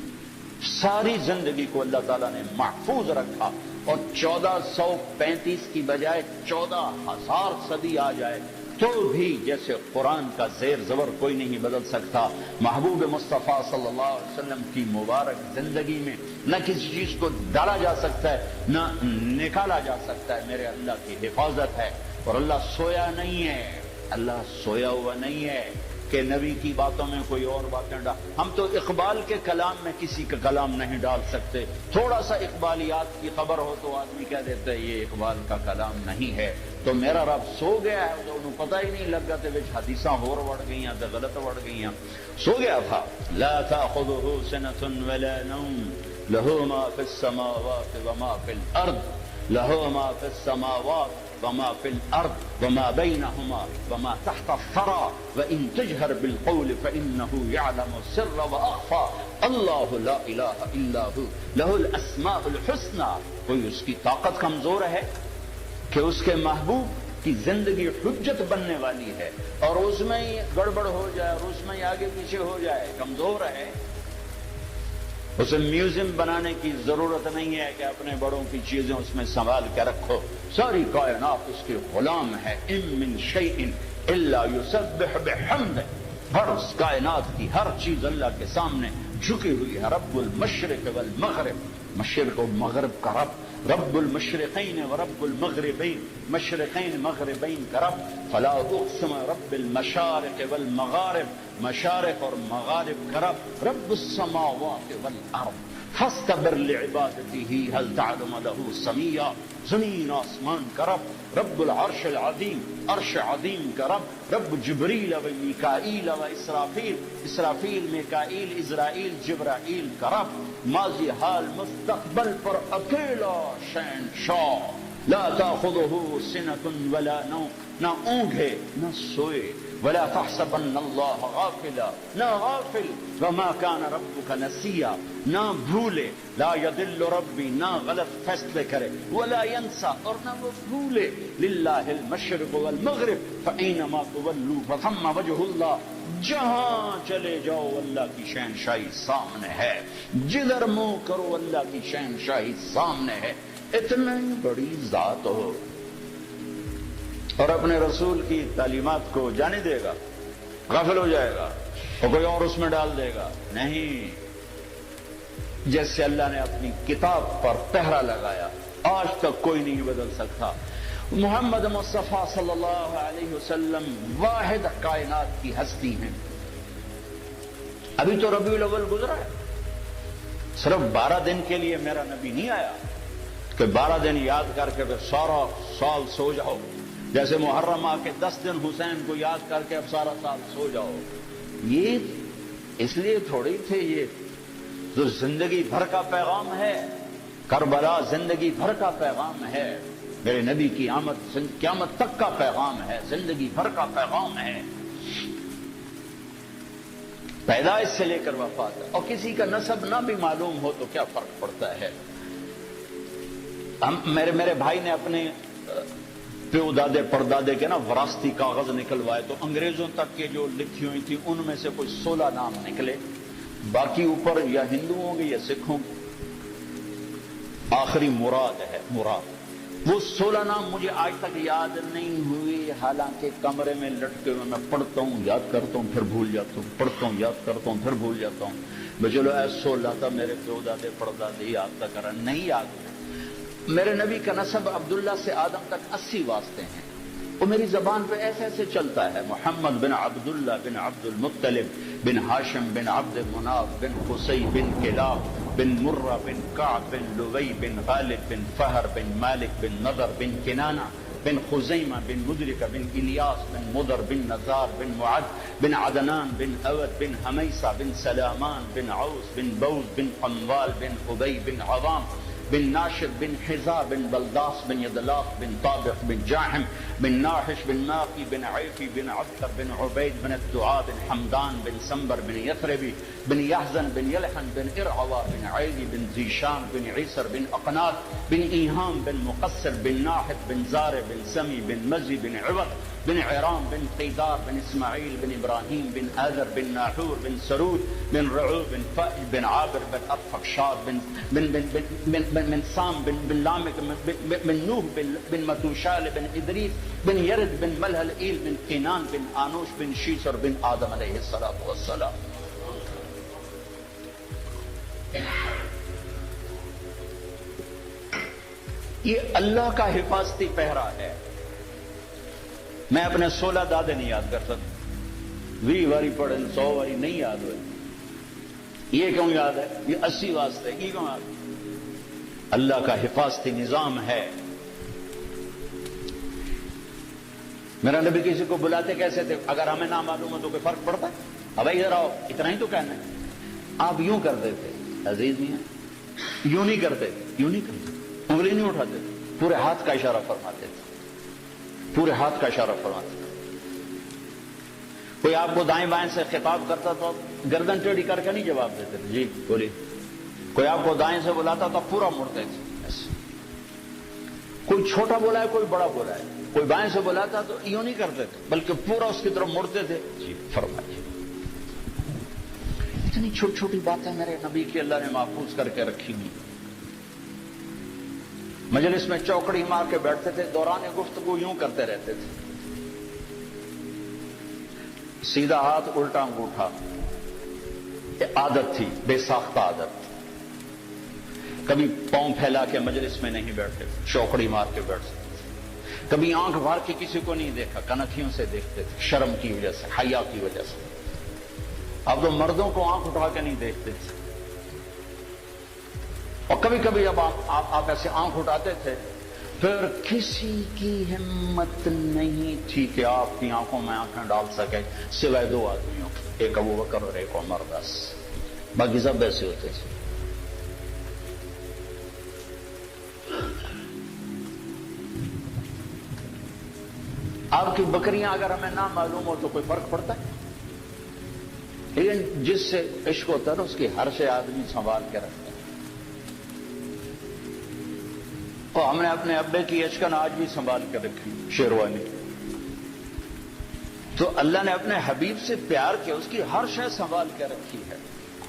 ساری زندگی کو اللہ تعالیٰ نے محفوظ رکھا، اور 1435 کی بجائے 14,000 صدی آ جائے تو بھی جیسے قرآن کا زیر زبر کوئی نہیں بدل سکتا۔ محبوب مصطفیٰ صلی اللہ علیہ وسلم کی مبارک زندگی میں نہ کسی چیز کو ڈالا جا سکتا ہے نہ نکالا جا سکتا ہے۔ میرے اللہ کی حفاظت ہے، اور اللہ سویا نہیں ہے، اللہ سویا ہوا نہیں ہے کہ نبی کی باتوں میں کوئی اور باتیں ڈال۔ ہم تو اقبال کے کلام میں کسی کا کلام نہیں ڈال سکتے۔ تھوڑا سا اقبالیات کی خبر ہو تو آدمی کہہ دیتا ہے یہ اقبال کا کلام نہیں ہے۔ تو میرا رب سو گیا ہے، تو انہوں پتہ ہی نہیں لگا تے وچ حدیثاں ہور وڑ گئیاں تے غلط وڑ گئیاں۔ سو گیا تھا۔ لا تأخذه سنة ولا نوم له ما في السماوات وما في الأرض له ما في السماوات وما في الأرض وما بينهما وما تحت الثرى وإن تجهر بالقول فإنه يعلم السر وأخفى الله لا إله إلا هو له الأسماء الحسنى۔ کوئی اس کی طاقت کمزور ہے کہ اس کے محبوب کی زندگی حجت بننے والی ہے اور اس میں ہی گڑبڑ ہو جائے اور اس میں ہی آگے پیچھے ہو جائے؟ کمزور ہے۔ اسے میوزیم بنانے کی ضرورت نہیں ہے کہ اپنے بڑوں کی چیزیں اس میں سنبھال کے رکھو، ساری کائنات اس کے غلام ہے۔ ان من شیء الا یسبح بحمدہ، ہر کائنات کی ہر چیز اللہ کے سامنے جھکی ہوئی ہے۔ رب المشرق والمغرب، مشرق و مغرب کا رب، رب المشرقین و رب المغربین، مشرقین مغربین کا رب۔ فلا اقسم رب المشارق والمغارب، مشارق اور مغارب کا رب، رب السماوات والارض فاستبر لعبادته هل تعلم له سميا، زمین آسمان کا رب، رب العرش العظیم، عرش عظیم کا رب، رب جبریل و میکائیل و اسرافیل، اسرافیل میکائیل اسرائیل جبرائیل کا رب، ماضی حال مستقبل پر اکیلا شہنشاہ۔ لا تأخذه سنة ولا نوم، نہ اونگ ہے نہ سوئے، ولا تحسبن اللہ غافلا، نہ غافل، وما كان ربك نسیا، نہ بھولے، لا يضل ربی، نہ غلط فیصلے کرے، ولا ينسى، اور نہ وہ بھولے، للہ المشرق والمغرب فأينما تولوا فثم وجه اللہ، جہاں چلے جاؤ اللہ کی شہنشاہی سامنے ہے، جدھر منہ کرو اللہ کی شہنشاہی سامنے ہے۔ اتنا ہی بڑی ذات ہو اور اپنے رسول کی تعلیمات کو جانے دے گا، غافل ہو جائے گا اور کوئی اور اس میں ڈال دے گا؟ نہیں، جیسے اللہ نے اپنی کتاب پر پہرا لگایا آج تک کوئی نہیں بدل سکتا۔ محمد مصطفیٰ صلی اللہ علیہ وسلم واحد کائنات کی ہستی ہیں۔ ابھی تو ربیع الاول گزرا ہے، صرف 12 دن کے لیے میرا نبی نہیں آیا کہ 12 دن یاد کر کے پھر سارا سال سو جاؤ، جیسے محرم آ کے 10 دن حسین کو یاد کر کے اب سارا سال سو جاؤ۔ یہ اس لیے تھوڑی تھے، یہ جو زندگی بھر کا پیغام ہے، کربلا زندگی بھر کا پیغام ہے، میرے نبی کی آمد قیامت تک کا پیغام ہے، زندگی بھر کا پیغام ہے۔ پیدائش سے لے کر وفات ہے، اور کسی کا نسب نہ بھی معلوم ہو تو کیا فرق پڑتا ہے؟ میرے بھائی نے اپنے پیو دادے پردادے کے وراثتی کاغذ نکلوائے تو انگریزوں تک کے جو لکھی ہوئی تھی ان میں سے کوئی 16 نام نکلے، باقی اوپر یا ہندو ہوں گے یا سکھ ہوں گے، آخری مراد ہے، مراد۔ وہ 16 نام مجھے آج تک یاد نہیں ہوئے، حالانکہ کمرے میں لٹکے ہوئے میں پڑھتا ہوں، یاد کرتا ہوں، پھر بھول جاتا ہوں، پڑھتا ہوں، یاد کرتا ہوں، پھر بھول جاتا ہوں۔ چلو اے 16 تھا میرے پیو دادے پردادے یاد تک کرا نہیں یاد ہے۔ میرے نبی کا نسب عبداللہ سے آدم تک 80 واسطے ہیں، وہ میری زبان پہ ایسے ایسے چلتا ہے، محمد بن عبداللہ بن عبد المطلب بن ہاشم بن عبد مناف بن قصی بن کلاب بن مرہ بن کعب بن لوی بن غالب بن فہر بن مالک بن نضر بن کنانہ بن خزیمہ بن مدرکہ بن الیاس بن مدر بن نزار بن معد بن عدنان بن اود بن حمیسہ بن سلامان بن عوس بن بوز بن قنوال بن ابی بن عوام بن ناشر بن حزا بن بلداس بن یدلاف بن طابق بن جاحم بن ناحش بن ناقی بن عیفی بن عبقر بن عبید بن الدعاء بن حمدان بن سنبر بن یثربی بن یحزن بن یلحن بن ارعوا بن عیلی بن زیشان بن عیسر بن اقنات بن ایہام بن مقصر بن ناحد بن زار بن سمی بن مزی بن عوض بن عرام بن قیدار بن اسماعیل بن ابراہیم بن آذر بن ناحور بن سرود بن رعو بن فائل بن عابر بن ارفخشاد بن سام بن لامک بن نوح بن متوشال بن ادریس بن یرد بن ملہل ایل بن قینان بن آنوش بن شیسر بن آدم علیہ السلام۔ یہ اللہ کا حفاظتی پہرا ہے۔ میں اپنے 16 دادے نہیں یاد کر سکتا، 20 واری پڑھے 100 واری نہیں یاد ہوئے، یہ کیوں یاد ہے؟ یہ 80 واسطے یہ کیوں یاد ہے؟ اللہ کا حفاظتی نظام ہے۔ میرا نبی کسی کو بلاتے کیسے تھے؟ اگر ہمیں نہ معلوم ہو تو کوئی فرق پڑتا ہے؟ اب ادھر آؤ، اتنا ہی تو کہنا ہے۔ آپ یوں کرتے تھے عزیز میاں، یوں نہیں کرتے، یوں نہیں کرتے، انگلی نہیں اٹھاتے تھے، پورے ہاتھ کا اشارہ فرماتے تھے، پورے ہاتھ کا اشارہ فرماتے تھے۔ کوئی آپ کو دائیں بائیں سے خطاب کرتا تو گردن ٹیڑھی کر کے نہیں جواب دیتے تھے، جی بولیے۔ کوئی آپ کو دائیں سے بلاتا تو پورا مڑتے تھے ایسے۔ کوئی چھوٹا بولا ہے کوئی بڑا بولا ہے، کوئی بائیں سے بلاتا تو یوں نہیں کرتے تھے بلکہ پورا اس کی طرف مڑتے تھے، جی فرمائیے۔ اتنی چھوٹی چھوٹی باتیں میرے نبی کی اللہ نے محفوظ کر کے رکھی ہوئی۔ مجلس میں چوکڑی مار کے بیٹھتے تھے، دوران گفتگو یوں کرتے رہتے تھے، سیدھا ہاتھ الٹا انگوٹھا، یہ عادت تھی، بے ساختہ عادت۔ کبھی پاؤں پھیلا کے مجلس میں نہیں بیٹھتے، چوکڑی مار کے بیٹھتے تھے۔ کبھی آنکھ بھار کے کسی کو نہیں دیکھا، کنکھیوں سے دیکھتے تھے، شرم کی وجہ سے، حیا کی وجہ سے۔ اب تو مردوں کو آنکھ اٹھا کے نہیں دیکھتے تھے، اور کبھی کبھی جب آپ ایسے آنکھ اٹھاتے تھے پھر کسی کی ہمت نہیں تھی کہ آپ کی آنکھوں میں آنکھیں ڈال سکے سوائے 2 آدمیوں، ایک ابو بکر اور ایک عمر، بس باقی سب ایسے ہوتے تھے۔ آپ کی بکریاں اگر ہمیں نہ معلوم ہو تو کوئی فرق پڑتا ہے؟ لیکن جس سے عشق ہوتا ہے نا اس کی ہر شے آدمی سنبھال کے رکھتا ہے۔ اور ہم نے اپنے ابے کی اشکن آج بھی سنبھال کے رکھی، شیروانی۔ تو اللہ نے اپنے حبیب سے پیار کیا، اس کی ہر شے سنبھال کے رکھی ہے۔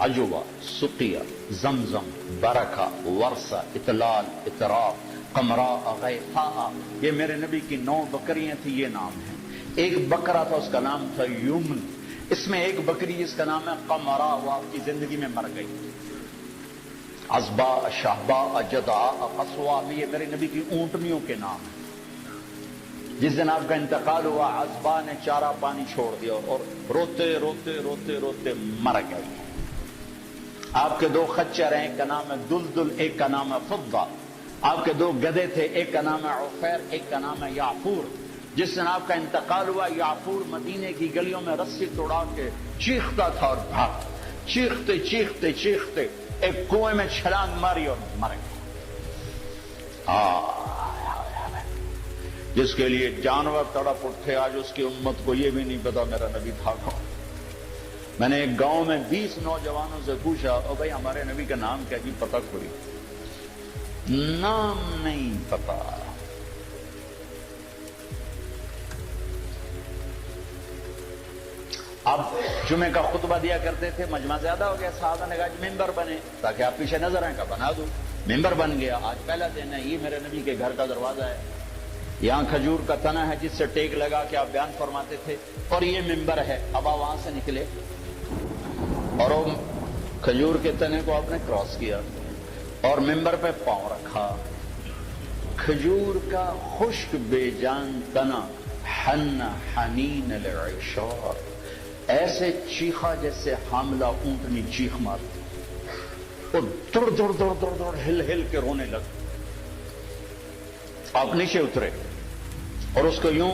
عجوبہ، سقیہ، زمزم، برکہ، ورثہ، اطلال، اطراف، قمراء، غیفاء، یہ میرے نبی کی 9 بکریاں تھیں، یہ نام ہیں۔ ایک بکرا تھا، اس کا نام تھا یمن۔ اس میں ایک بکری جس کا نام ہے قمراء، وہ آپ کی زندگی میں مر گئی۔ عزبا، شہبا، جدا، قصوا، یہ میرے نبی کی اونٹنیوں کے نام ہیں۔ جس دن آپ کا انتقال ہوا، عزبا نے چارہ پانی چھوڑ دیا اور روتے روتے روتے روتے مر گئی۔ آپ کے 2 خچر ہیں، ایک کا نام ہے دلدل، ایک کا نام ہے فضہ۔ آپ کے 2 گدھے تھے، ایک کا نام ہے عفیر، ایک کا نام ہے یعفور۔ جس دن آپ کا انتقال ہوا، یعفور مدینے کی گلیوں میں رسی توڑا کے چیختا تھا اور بھاگ، چیختے چیختے چیختے ایک کنویں میں چھلانگ ماری اور مر گیا۔ جس کے لیے جانور تڑپ اٹھے، آج اس کی امت کو یہ بھی نہیں پتا میرا نبی تھا کون۔ میں نے ایک گاؤں میں 20 نوجوانوں سے پوچھا، او بھائی ہمارے نبی کا نام کیا؟ جی پتہ کوئی نام نہیں پتا۔ اب جمعے کا خطبہ دیا کرتے تھے، مجمع زیادہ ہو گیا، صحابہ نے کہا کہ ممبر بنے تاکہ آپ پیچھے نظر آئیں، کا بنا دوں۔ ممبر بن گیا۔ آج پہلا دن ہے، یہ میرے نبی کے گھر کا دروازہ ہے، یہاں کھجور کا تنا ہے جس سے ٹیک لگا کے آپ بیان فرماتے تھے، اور یہ ممبر ہے۔ اب آپ وہاں سے نکلے اور وہ کھجور کے تنے کو آپ نے کراس کیا اور ممبر پہ پاؤں رکھا۔ کھجور کا خشک بے جان تنا حن حنین العشار، ایسے چیخا جیسے حاملہ اونٹنی چیخ مارتی، اور دوڑ دوڑ دوڑ دوڑ دوڑ ہل ہل کے رونے لگ۔ آپ نیچے اترے اور اس کو یوں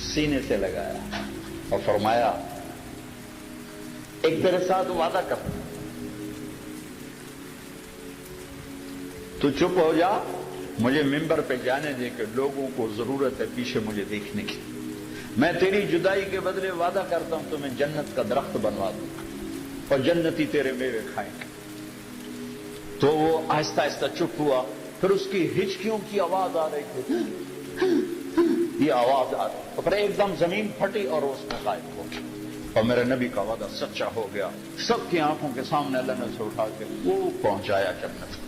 سینے سے لگایا اور فرمایا ایک تیرے ساتھ وعدہ کر، تو چپ ہو جا، مجھے ممبر پہ جانے دے کہ لوگوں کو ضرورت ہے پیچھے مجھے دیکھنے کی۔ میں تیری جدائی کے بدلے وعدہ کرتا ہوں تو میں جنت کا درخت بنوا دوں اور جنتی تیرے میوے کھائیں گے۔ تو وہ آہستہ آہستہ چپ ہوا، پھر اس کی ہچکیوں کی آواز آ رہی تھی، یہ آواز آ رہی، اور پھر ایک دم زمین پھٹی اور اس میں غائب ہو گیا، اور میرے نبی کا وعدہ سچا ہو گیا۔ سب کی آنکھوں کے سامنے اللہ نے اسے اٹھا کے وہ پہنچایا جنت کو۔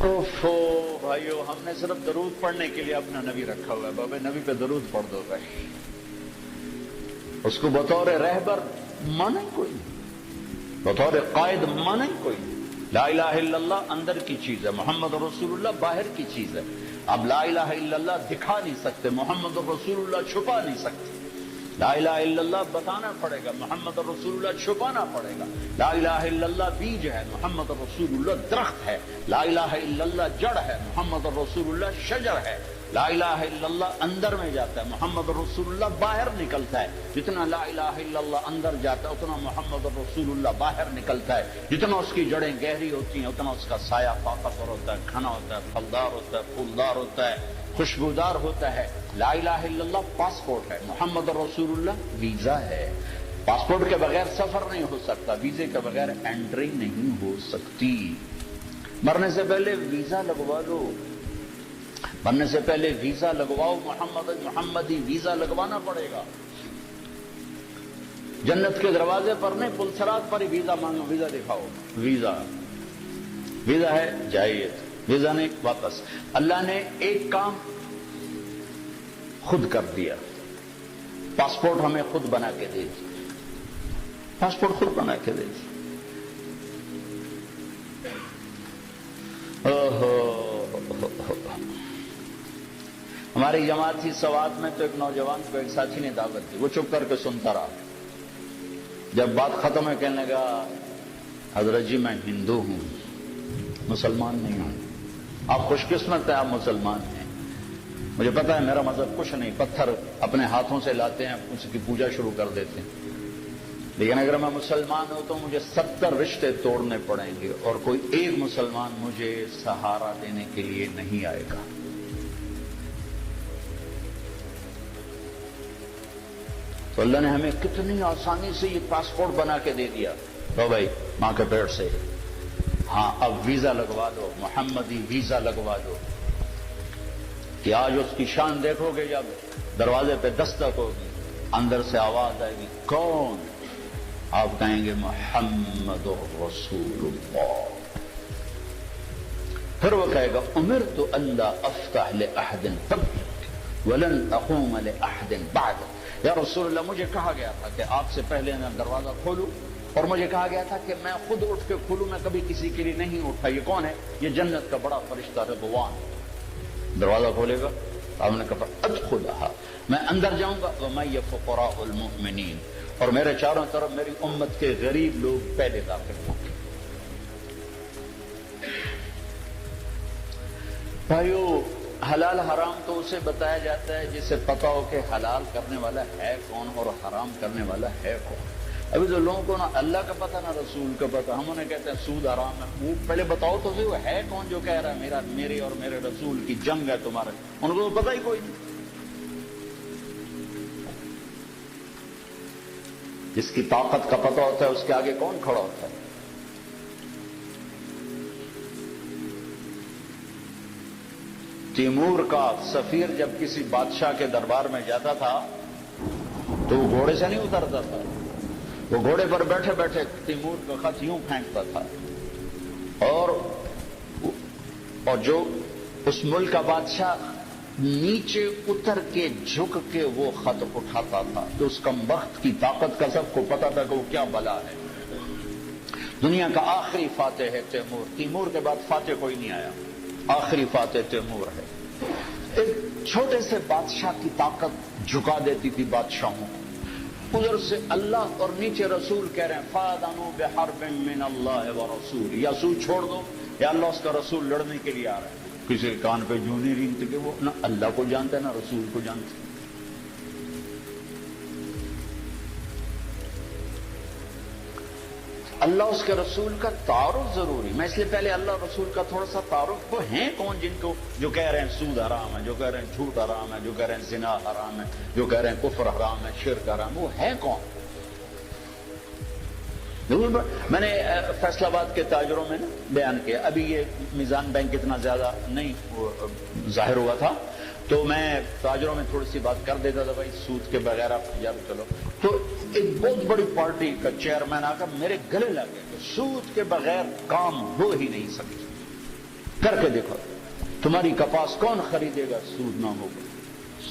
اوفو بھائیو، ہم نے صرف درود پڑھنے کے لیے اپنا نبی رکھا ہوا ہے۔ بابا نبی پہ درود پڑھ دو بھائی، اس کو بطور رہبر مانا کوئی نہیں، بطور قائد مانا کوئی نہیں۔ لا الہ الا اللہ اندر کی چیز ہے، محمد رسول اللہ باہر کی چیز ہے۔ اب لا الہ الا اللہ دکھا نہیں سکتے، محمد رسول اللہ چھپا نہیں سکتے۔ لا الہ الا اللہ بتانا پڑے گا، محمد رسول اللہ چھپانا پڑے گا۔ لا الہ الا اللہ بیج ہے، محمد رسول اللہ درخت ہے۔ لا الہ الا اللہ جڑ ہے، محمد رسول اللہ شجر ہے۔ لا الہ الا اللہ اندر میں جاتا ہے، محمد رسول اللہ باہر نکلتا ہے۔ جتنا لا الہ الا اللہ اندر جاتا ہے اتنا محمد رسول اللہ باہر نکلتا ہے۔ جتنا اس کی جڑیں گہری ہوتی ہیں اتنا اس کا سایہ طاقتور ہوتا ہے، گھنا ہوتا ہے، پھلدار ہوتا ہے، پھولدار ہوتا ہے، خوشبودار ہوتا ہے۔ لا الہ الا اللہ پاسپورٹ ہے، محمد رسول اللہ ویزا ہے۔ پاسپورٹ کے بغیر سفر نہیں ہو سکتا، ویزے کے بغیر انٹری نہیں ہو سکتی۔ مرنے سے پہلے ویزا لگوا لو، مرنے سے پہلے ویزا لگواؤ، محمدی ویزا لگوانا پڑے گا۔ جنت کے دروازے پر نہیں، پلسرات پر ہی ویزا مانگو، ویزا دکھاؤ، ویزا ہے جائیے، ویزا نہیں واپس۔ اللہ نے ایک کام خود کر دیا، پاسپورٹ ہمیں خود بنا کے دے دی، پاسپورٹ خود بنا کے دے دی۔ ہماری جماعت تھی سوات میں، تو ایک نوجوان کو ایک ساتھی نے دعوت دی، وہ چپ کر کے سنتا رہا۔ جب بات ختم ہے کہنے لگا حضرت جی میں ہندو ہوں، مسلمان نہیں ہوں۔ آپ خوش قسمت ہیں، آپ مسلمان ہیں، مجھے پتا ہے میرا مذہب کچھ نہیں، پتھر اپنے ہاتھوں سے لاتے ہیں، اس کی پوجا شروع کر دیتے ہیں، لیکن اگر میں مسلمان ہوں تو مجھے 70 رشتے توڑنے پڑیں گے اور کوئی ایک مسلمان مجھے سہارا دینے کے لیے نہیں آئے گا۔ تو اللہ نے ہمیں کتنی آسانی سے یہ پاسپورٹ بنا کے دے دیا۔ تو بھائی ماں کے پیٹ سے، ہاں اب ویزا لگوا دو، محمدی ویزا لگوا دو، کہ آج اس کی شان دیکھو گے جب دروازے پہ دستک ہوگی، اندر سے آواز آئے گی کون؟ آپ کہیں گے محمد رسول اللہ۔ پھر وہ کہے گا امرت الا افتح لاحد قبلک ولن اقوم لاحد بعدک۔ یا رسول اللہ مجھے کہا گیا تھا کہ آپ سے پہلے میں دروازہ کھولوں، اور مجھے کہا گیا تھا کہ میں خود اٹھ کے کھولوں، میں کبھی کسی کے لیے نہیں اٹھا۔ یہ کون ہے؟ یہ جنت کا بڑا فرشتہ رضوان۔ دروازہ کھولے گا، آپ نے کہا ادخلھا، میں اندر جاؤں گا، ومن فقراء المؤمنین، اور میرے چاروں طرف میری امت کے غریب لوگ پہلے داخل ہوں گے۔ بھائیو حلال حرام تو اسے بتایا جاتا ہے جسے پتا ہو کہ حلال کرنے والا ہے کون اور حرام کرنے والا ہے کون۔ ابھی تو لوگوں کو نہ اللہ کا پتہ نہ رسول کا پتہ، ہم انہیں کہتے ہیں سود حرام ہے، وہ پہلے بتاؤ تو صحیح وہ ہے کون جو کہہ رہا ہے میرے اور میرے رسول کی جنگ ہے تمہارے، ان کو تو پتہ ہی کوئی نہیں۔ جس کی طاقت کا پتہ ہوتا ہے اس کے آگے کون کھڑا ہوتا ہے؟ تیمور کا سفیر جب کسی بادشاہ کے دربار میں جاتا تھا تو وہ گھوڑے سے نہیں اترتا تھا، وہ گھوڑے پر بیٹھے بیٹھے تیمور کا خط یوں پھینکتا تھا، اور جو اس ملک کا بادشاہ نیچے اتر کے جھک کے وہ خط اٹھاتا تھا، تو اس کمبخت کی طاقت کا سب کو پتا تھا کہ وہ کیا بلا ہے۔ دنیا کا آخری فاتح ہے تیمور، تیمور کے بعد فاتح کوئی نہیں آیا، آخری فاتح تیمور ہے۔ ایک چھوٹے سے بادشاہ کی طاقت جھکا دیتی تھی بادشاہوں کو، ادھر سے اللہ اور نیچے رسول کہہ رہے ہیں فَأَذَنُوا بِحَرْبٍ مِّنَ اللَّهِ وَرَسُولِهِ، یا سو چھوڑ دو یا اللہ اس کا رسول لڑنے کے لیے آ رہا ہے۔ کسی کے کان پہ جوں نہیں رینگتے کہ وہ نہ اللہ کو جانتا ہے نہ رسول کو جانتا ہے۔ اللہ اس کے رسول کا تعارف ضروری، میں اس لیے پہلے اللہ رسول کا تھوڑا سا تعارف، وہ ہیں کون جن کو جو کہہ رہے ہیں سود حرام ہے، جو کہہ رہے ہیں جھوٹ حرام ہے، جو کہہ رہے ہیں زنا حرام ہے، جو کہہ رہے ہیں کفر حرام ہے، شرک حرام، وہ ہیں کون؟ میں نے فیصل آباد کے تاجروں میں بیان کیا، ابھی یہ میزان بینک اتنا زیادہ نہیں ظاہر ہوا تھا تو میں تاجروں میں تھوڑی سی بات کر دیتا تھا، بھائی سود کے بغیر آپ یار چلو، تو ایک بہت بڑی پارٹی کا چیئرمین آ کر میرے گلے لگ گئے کہ سود کے بغیر کام ہو ہی نہیں سکتا، کر کے دیکھو تمہاری کپاس کون خریدے گا سود نہ ہوگا،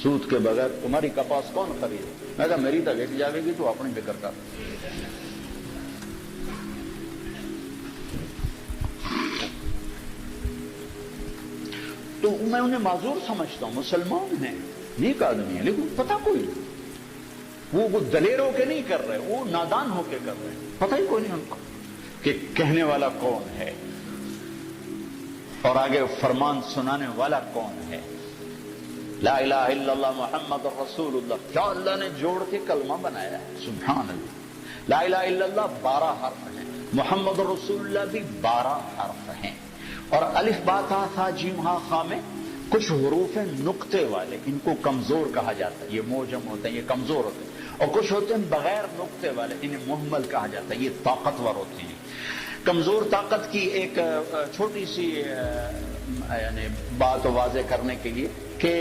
سود کے بغیر تمہاری کپاس کون خریدے؟ میں کہا میری تو گٹ جاوے گی تو اپنی فکر کر۔ تو میں انہیں معذور سمجھتا ہوں، مسلمان ہیں، نیک آدمی ہیں، لیکن پتہ کوئی نہیں، وہ دلیر ہو کے نہیں کر رہے، وہ نادان ہو کے کر رہے ہیں، پتہ ہی کوئی نہیں ان کو کہ کہنے والا کون ہے اور آگے فرمان سنانے والا کون ہے۔ لا الہ الا اللہ محمد رسول اللہ، کیا اللہ نے جوڑ کے کلمہ بنایا ہے، سبحان اللہ۔ لا الہ الا اللہ 12 حرف ہیں، محمد رسول اللہ بھی 12 حرف ہیں، اور الف با تا ثا جیم ہا خا میں کچھ حروف ہیں نقطے والے، ان کو کمزور کہا جاتا ہے، یہ موجم ہوتے ہیں، یہ کمزور ہوتے ہیں، اور کچھ ہوتے ہیں بغیر نقطے والے، انہیں مہمل کہا جاتا ہے، یہ طاقتور ہوتے ہیں۔ کمزور طاقت کی ایک چھوٹی سی یعنی بات واضح کرنے کے لیے کہ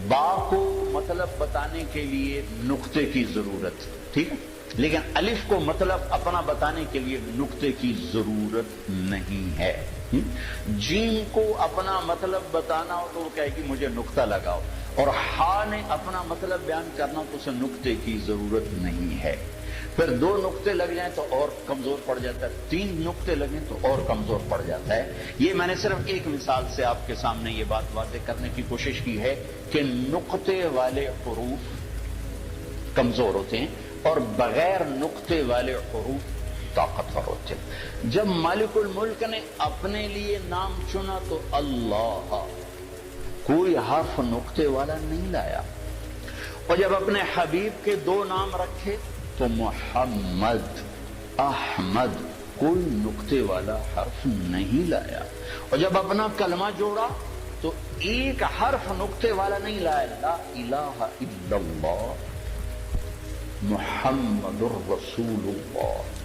با کو مطلب بتانے کے لیے نقطے کی ضرورت، ٹھیک ہے، لیکن الف کو مطلب اپنا بتانے کے لیے نقطے کی ضرورت نہیں ہے۔ جیم کو اپنا مطلب بتانا ہو تو وہ کہے کہ مجھے نقطہ لگاؤ، اور ہا نے اپنا مطلب بیان کرنا تو اسے نقطے کی ضرورت نہیں ہے۔ پھر 2 نقطے لگ جائیں تو اور کمزور پڑ جاتا ہے، 3 نقطے لگیں تو اور کمزور پڑ جاتا ہے۔ یہ میں نے صرف ایک مثال سے آپ کے سامنے یہ بات واضح کرنے کی کوشش کی ہے کہ نقطے والے حروف کمزور ہوتے ہیں اور بغیر نقطے والے حروف طاقتور ہوتے ہیں۔ جب مالک الملک نے اپنے لیے نام چنا تو اللہ، کوئی حرف نقطے والا نہیں لایا، اور جب اپنے حبیب کے 2 نام رکھے تو محمد، احمد، کوئی نقطے والا حرف نہیں لایا، اور جب اپنا کلمہ جوڑا تو ایک حرف نقطے والا نہیں لایا، لا الہ الا اللہ محمد الرسول اللہ۔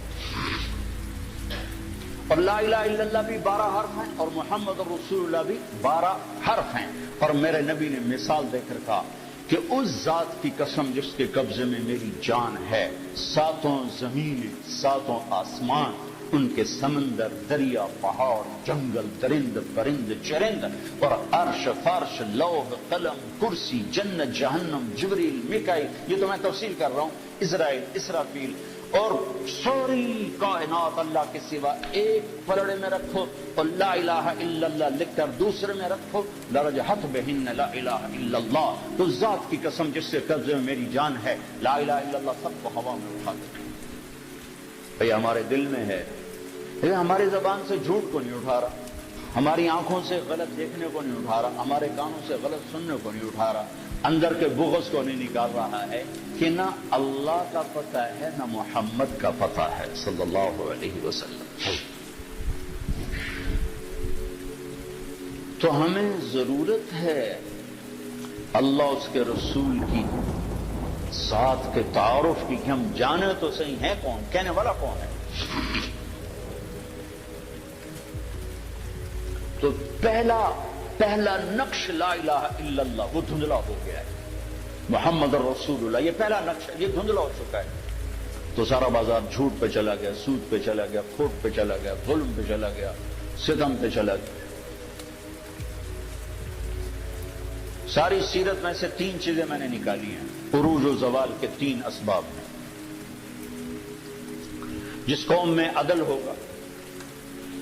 اور لا الہ الا اللہ بھی 12 حرف ہیں اور محمد الرسول اللہ بھی 12 حرف ہیں، اور میرے نبی نے مثال دے کر کہا کہ اس ذات کی قسم جس کے قبضے میں میری جان ہے، 7 زمینیں، 7 آسمان، ان کے سمندر، دریا، پہاڑ، جنگل، درند، پرند، چرند، اور عرش، فرش، لوح، قلم، کرسی، جنت، جہنم، جبریل، میکائیل، یہ تو میں تفصیل کر رہا ہوں، اسرائیل، اسرافیل، اور ساری کائنات اللہ کے سوا ایک پلڑے میں رکھو اور لا الہ الا اللہ لکھ کر دوسرے میں رکھو، لرجحت بہن لا الہ الا اللہ، تو ذات کی قسم جس سے قبضے میں میری جان ہے، لا الہ الا اللہ سب کو ہوا میں اٹھا دے۔ بھئی ہمارے دل میں ہے، ہماری زبان سے جھوٹ کو نہیں اٹھا رہا، ہماری آنکھوں سے غلط دیکھنے کو نہیں اٹھا رہا، ہمارے کانوں سے غلط سننے کو نہیں اٹھا رہا، اندر کے بغض کو نہیں نکال رہا ہے کہ نہ اللہ کا پتہ ہے نہ محمد کا پتہ ہے صلی اللہ علیہ وسلم۔ تو ہمیں ضرورت ہے اللہ اس کے رسول کی ذات کے تعارف کی کہ ہم جانے تو صحیح ہے کون، کہنے والا کون ہے. تو پہلا نقش لا الہ الا اللہ وہ دھندلا ہو گیا ہے. محمد الرسول اللہ یہ پہلا نقش ہے، یہ دھندلا ہو چکا ہے. تو سارا بازار جھوٹ پہ چلا گیا، سود پہ چلا گیا، کھوٹ پہ چلا گیا، ظلم پہ چلا گیا، ستم پہ چلا گیا. ساری سیرت میں سے 3 چیزیں میں نے نکالی ہیں عروج و زوال کے 3 اسباب میں. جس قوم میں عدل ہوگا،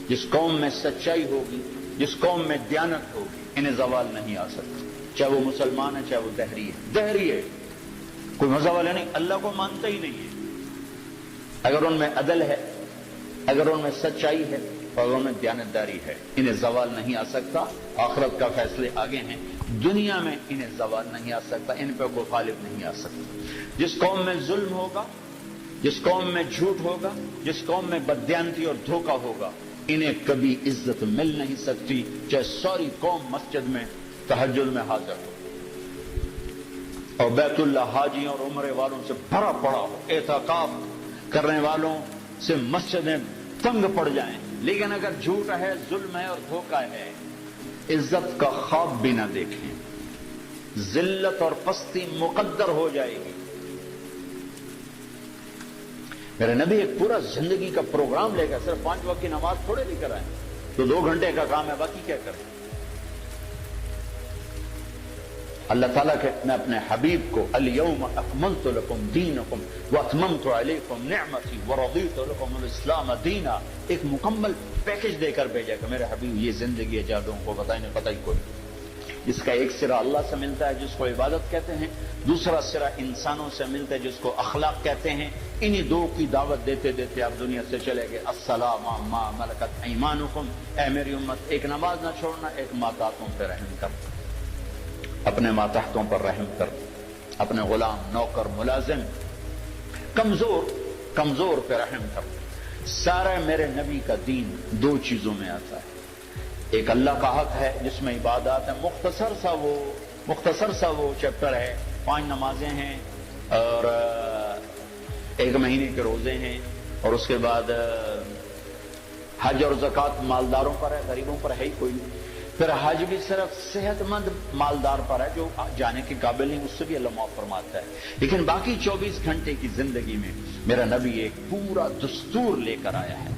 جس قوم میں سچائی ہوگی، جس قوم میں دیانت ہوگی، انہیں زوال نہیں آ سکتا. چاہے وہ مسلمان ہے، چاہے وہ دہری ہے. دہری ہے کوئی مزہ والا نہیں، اللہ کو مانتا ہی نہیں ہے. اگر ان میں عدل ہے، اگر ان میں سچائی ہے، اور ان میں دیانتداری ہے، انہیں زوال نہیں آ سکتا. آخرت کا فیصلے آگے ہیں. دنیا میں انہیں زوال نہیں آ سکتا، ان پہ کوئی غالب نہیں آ سکتا. جس قوم میں ظلم ہوگا، جس قوم میں جھوٹ ہوگا، جس قوم میں بددیانتی اور دھوکہ ہوگا، انہیں کبھی عزت مل نہیں سکتی، چاہے ساری قوم مسجد میں تہجد میں حاضر ہو اور بیت اللہ حاجیوں اور عمرے والوں سے بھرا پڑا ہو، اعتکاف کرنے والوں سے مسجدیں تنگ پڑ جائیں، لیکن اگر جھوٹ ہے، ظلم ہے اور دھوکہ ہے، عزت کا خواب بھی نہ دیکھیں، ذلت اور پستی مقدر ہو جائے گی. میرے نبی ایک پورا زندگی کا پروگرام لے گا، صرف 5 وقت کی نماز تھوڑے لے کر آئے تو 2 گھنٹے کا کام ہے، باقی کیا کریں. اللہ تعالیٰ کہ میں اپنے حبیب کو الیوم اکملت لکم دینکم واتممت علیکم نعمتی ورضیت لکم الاسلام دینا، ایک مکمل پیکج دے کر بھیجا کہ میرے حبیب یہ زندگی ہے، جادوں کو بتائیں نہیں پتہ ہی کوئی. جس کا ایک سرا اللہ سے ملتا ہے جس کو عبادت کہتے ہیں، دوسرا سرا انسانوں سے ملتا ہے جس کو اخلاق کہتے ہیں. انہی 2 کی دعوت دیتے دیتے آپ دنیا سے چلے گئے. السلام ما ملکت ایمانکم، اے میری امت ایک نماز نہ چھوڑنا، ایک ماتحتوں پہ رحم کر، اپنے ماتحتوں پر رحم کر، اپنے غلام، نوکر، ملازم، کمزور پہ رحم کر. سارا میرے نبی کا دین 2 چیزوں میں آتا ہے. ایک اللہ کا حق ہے جس میں عبادات ہے، مختصر سا وہ چیپٹر ہے. 5 نمازیں ہیں اور 1 مہینے کے روزے ہیں، اور اس کے بعد حج اور زکوٰۃ مالداروں پر ہے، غریبوں پر ہے ہی کوئی نہیں. پھر حج بھی صرف صحت مند مالدار پر ہے، جو جانے کے قابل نہیں، اس سے بھی اللہ معاف فرماتا ہے. لیکن باقی 24 گھنٹے کی زندگی میں میرا نبی ایک پورا دستور لے کر آیا ہے.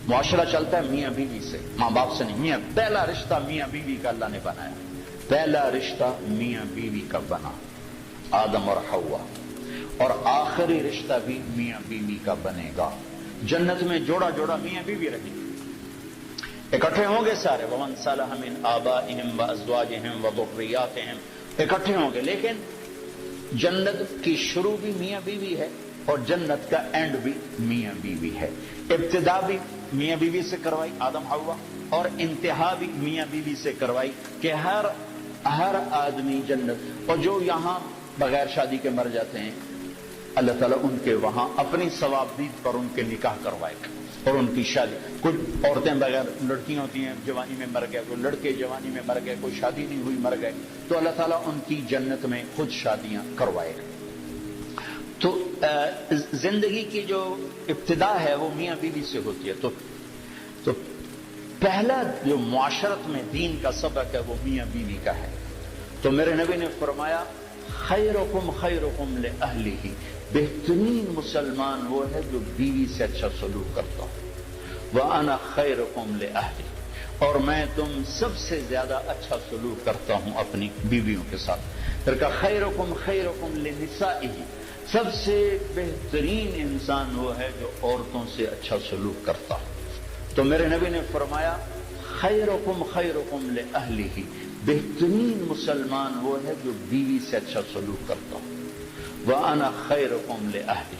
معاشرہ چلتا ہے میاں بیوی سے، ماں باپ سے نہیں. پہلا رشتہ میاں بیوی کا اللہ نے بنایا، پہلا رشتہ میاں بیوی کا بنا، آدم اور حوا، اور آخری رشتہ بھی میاں بیوی کا بنے گا. جنت میں جوڑا جوڑا میاں بیوی رہیں گے، اکٹھے ہوں گے سارے. ومن صلح من آبائہم وازواجہم وذریاتہم، اکٹھے ہوں گے. لیکن جنت کی شروع بھی میاں بیوی ہے اور جنت کا اینڈ بھی میاں بیوی ہے. ابتدا بھی میاں بیوی سے کروائی آدم حوا، اور انتہا بھی میاں بیوی سے کروائی کہ ہر آدمی جنت. اور جو یہاں بغیر شادی کے مر جاتے ہیں، اللہ تعالیٰ ان کے وہاں اپنی ثوابدید پر ان کے نکاح کروائے گا اور ان کی شادی. کچھ عورتیں بغیر لڑکیاں ہوتی ہیں، جوانی میں مر گئے، کوئی لڑکے جوانی میں مر گئے، کوئی شادی نہیں ہوئی مر گئے، تو اللہ تعالیٰ ان کی جنت میں خود شادیاں کروائے گا. تو زندگی کی جو ابتدا ہے وہ میاں بیوی سے ہوتی ہے. تو پہلا جو معاشرت میں دین کا سبق ہے وہ میاں بیوی کا ہے. تو میرے نبی نے فرمایا خیرکم خیرکم لأہلہ، بہترین مسلمان وہ ہے جو بیوی سے اچھا سلوک کرتا ہو. وَأَنَا خَيْرُكُمْ لِأَهْلِي، اور میں تم سب سے زیادہ اچھا سلوک کرتا ہوں اپنی بیویوں کے ساتھ. پھر کہا خیرکم خیرکم لنسائہ، سب سے بہترین انسان وہ ہے جو عورتوں سے اچھا سلوک کرتا ہو. تو میرے نبی نے فرمایا خیرکم خیرکم لأہلہ، بہترین مسلمان وہ ہے جو بیوی سے اچھا سلوک کرتا ہو. وَأَنَا خَيْرُكُمْ لِأَهْلِي،